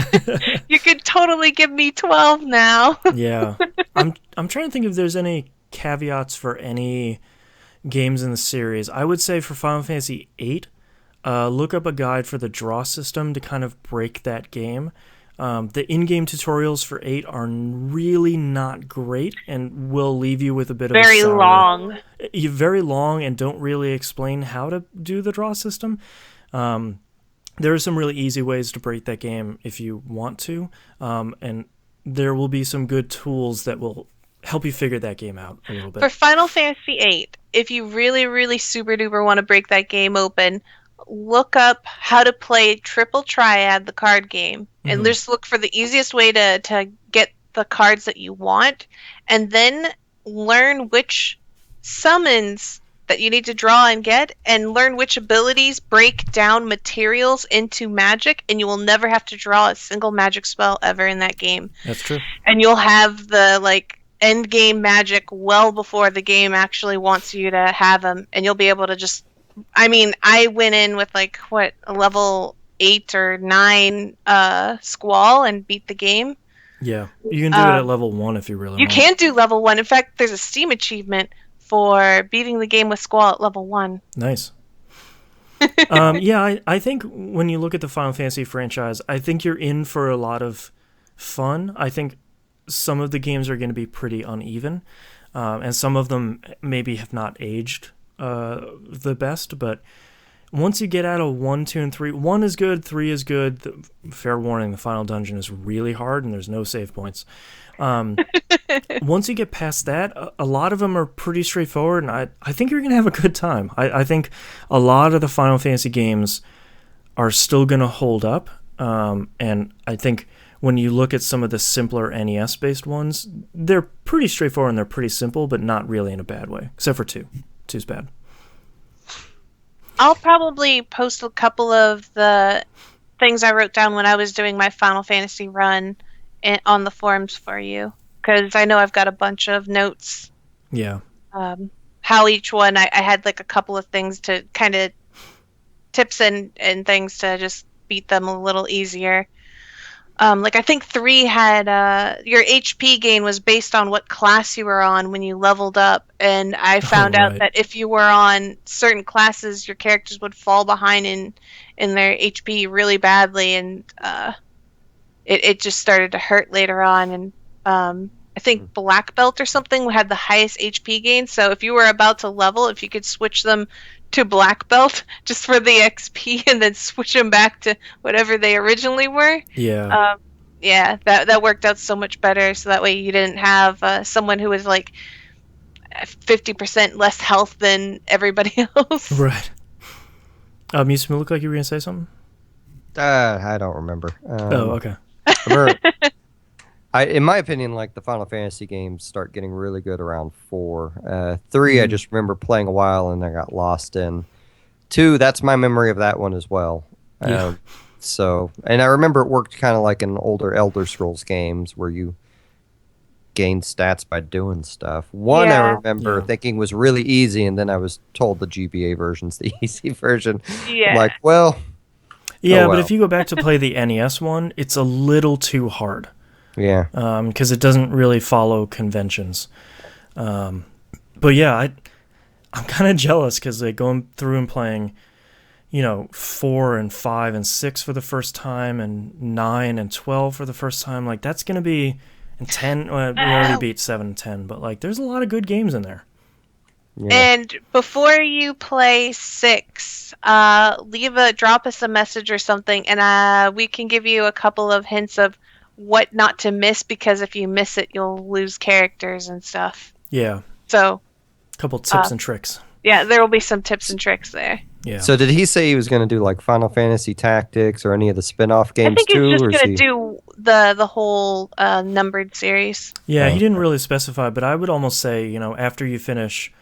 You could totally give me 12 now. Yeah, I'm trying to think if there's any caveats for any games in the series. I would say for Final Fantasy VIII, look up a guide for the draw system to kind of break that game. The in-game tutorials for 8 are really not great and will leave you with a bit of very a sour. long. Very long and don't really explain how to do the draw system. There are some really easy ways to break that game if you want to, and there will be some good tools that will help you figure that game out a little bit. For Final Fantasy VIII, if you really, really super duper want to break that game open, look up how to play Triple Triad, the card game, and just look for the easiest way to get the cards that you want, and then learn which summons that you need to draw and get, and learn which abilities break down materials into magic, and you will never have to draw a single magic spell ever in that game. That's true. And you'll have the end game magic well before the game actually wants you to have them, and you'll be able to just I went in with a level 8 or 9 Squall and beat the game. Yeah, you can do it at level 1 if you really want. You can do level 1. In fact, there's a Steam achievement for beating the game with Squall at level 1. Nice. I think when you look at the Final Fantasy franchise, I think you're in for a lot of fun. I think some of the games are going to be pretty uneven, and some of them maybe have not aged the best, but once you get out of 1, 2, and 3, 1 is good, 3 is good. Fair warning, the final dungeon is really hard and there's no save points. Once you get past that, a lot of them are pretty straightforward, and I think you're going to have a good time. I think a lot of the Final Fantasy games are still going to hold up, and I think when you look at some of the simpler NES-based ones, they're pretty straightforward and they're pretty simple, but not really in a bad way, except for 2. 2's bad. I'll probably post a couple of the things I wrote down when I was doing my Final Fantasy run on the forums for you, because I know I've got a bunch of notes. Yeah. How each one, I had a couple of things to kind of tips and things to just beat them a little easier. I think 3 had your HP gain was based on what class you were on when you leveled up, and I found out that if you were on certain classes, your characters would fall behind in their HP really badly, and it just started to hurt later on. And I think Black Belt or something had the highest HP gain, so if you were about to level, if you could switch them to Black Belt just for the XP and then switch them back to whatever they originally were. Yeah. That worked out so much better, so that way you didn't have someone who was 50% less health than everybody else. Right. You look like you were going to say something? I don't remember. Okay. In my opinion, like the Final Fantasy games start getting really good around 4. 3, I just remember playing a while and I got lost in. 2, that's my memory of that one as well. Yeah. And I remember it worked kind of like in older Elder Scrolls games where you gain stats by doing stuff. 1, I Yeah. remember Yeah. thinking was really easy, and then I was told the GBA version's the easy version. I'm Yeah. like, well, Yeah, oh but well. if you go back to play the NES one, it's a little too hard Yeah. because it doesn't really follow conventions. But yeah, I'm kind of jealous because like going through and playing, 4 and 5 and 6 for the first time, and 9 and 12 for the first time. Like that's gonna be, and 10. Well, we already beat 7 and 10, but like there's a lot of good games in there. Yeah. And before you play 6, drop us a message or something, and we can give you a couple of hints of what not to miss, because if you miss it, you'll lose characters and stuff. Yeah, So, a couple tips and tricks. yeah, there will be some tips and tricks there. Yeah. So did he say he was going to do like Final Fantasy Tactics or any of the spin-off I games think he's too, just or is gonna he? do the whole numbered series. Yeah, he Oh, didn't okay. really specify, but I would almost say, after you finish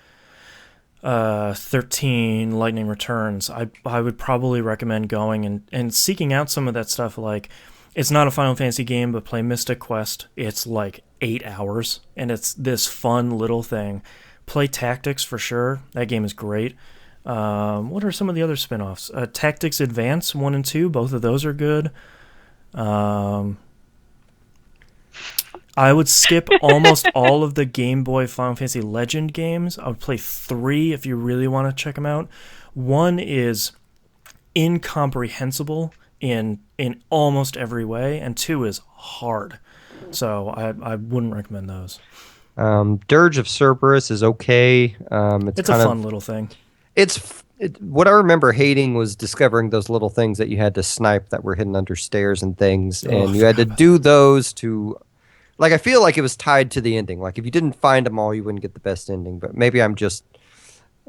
13 Lightning Returns, I would probably recommend going and seeking out some of that stuff. Like, it's not a Final Fantasy game, but play Mystic Quest. It's like 8 hours, and it's this fun little thing. Play Tactics for sure. That game is great. What are some of the other spin-offs? Tactics Advance 1 and 2, both of those are good. I would skip almost all of the Game Boy Final Fantasy Legend games. I would play 3 if you really want to check them out. 1 is incomprehensible in almost every way, and 2 is hard. So I wouldn't recommend those. Dirge of Cerberus is okay. It's a fun little thing. What I remember hating was discovering those little things that you had to snipe that were hidden under stairs and things, and you had to do those to. Like, I feel like it was tied to the ending. Like, if you didn't find them all, you wouldn't get the best ending. But maybe I'm just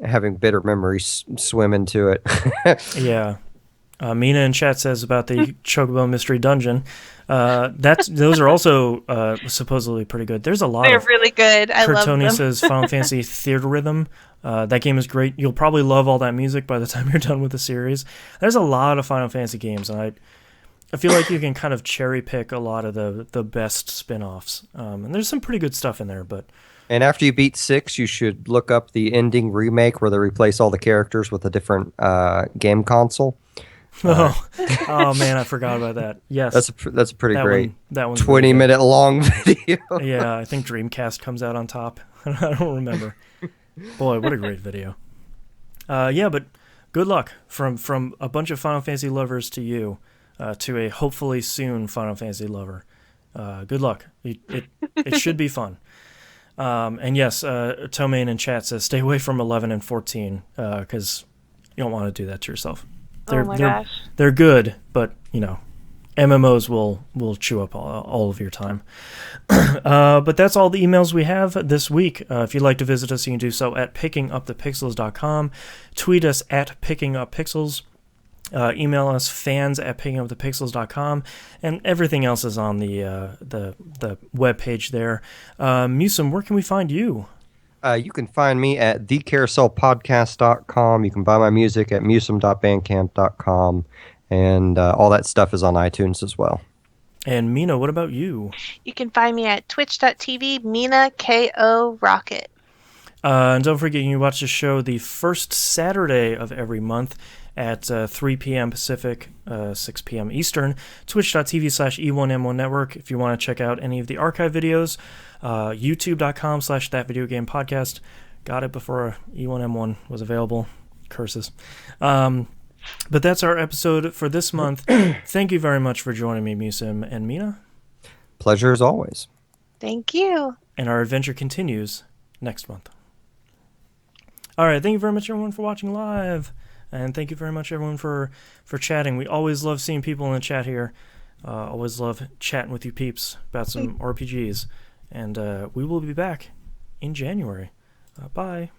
having bitter memories swim into it. Yeah. Mina in chat says about the Chocobo Mystery Dungeon. Those are also supposedly pretty good. There's a lot They're of really good. I love Tony them. says Final Fantasy Theater Rhythm. That game is great. You'll probably love all that music by the time you're done with the series. There's a lot of Final Fantasy games, and I feel like you can kind of cherry pick a lot of the best spin-offs. And there's some pretty good stuff in there, but And after you beat 6, you should look up the ending remake where they replace all the characters with a different game console. oh man, I forgot about that. Yes, That's a pretty great that one's 20-minute long video. Yeah, I think Dreamcast comes out on top. I don't remember. Boy, what a great video. Yeah, but good luck from a bunch of Final Fantasy lovers to you, to a hopefully soon Final Fantasy lover. Good luck. It should be fun. And yes, Tomain in chat says stay away from 11 and 14 because you don't want to do that to yourself. Oh my gosh. They're good, but MMOs will chew up all of your time. But that's all the emails we have this week. If you'd like to visit us, you can do so at pickingupthepixels.com. Tweet us at pickinguppixels. Email us fans@pickingupthepixels.com, and everything else is on the web page there. Musim, where can we find you? You can find me at thecarouselpodcast.com. You can buy my music at musum.bandcamp.com, and all that stuff is on iTunes as well. And Mina, what about you? You can find me at twitch.tv, Mina KO Rocket. And don't forget, you can watch the show the first Saturday of every month at 3 p.m. Pacific, 6 p.m. Eastern, twitch.tv/E1M1 Network. If you want to check out any of the archive videos, youtube.com/thatvideogamepodcast. Got it before E1M1 was available. Curses. But that's our episode for this month. Thank you very much for joining me, Musim and Mina. Pleasure as always. Thank you. And our adventure continues next month. All right, thank you very much, everyone, for watching live. And thank you very much, everyone, for chatting. We always love seeing people in the chat here. Always love chatting with you peeps about some RPGs. And we will be back in January. Bye.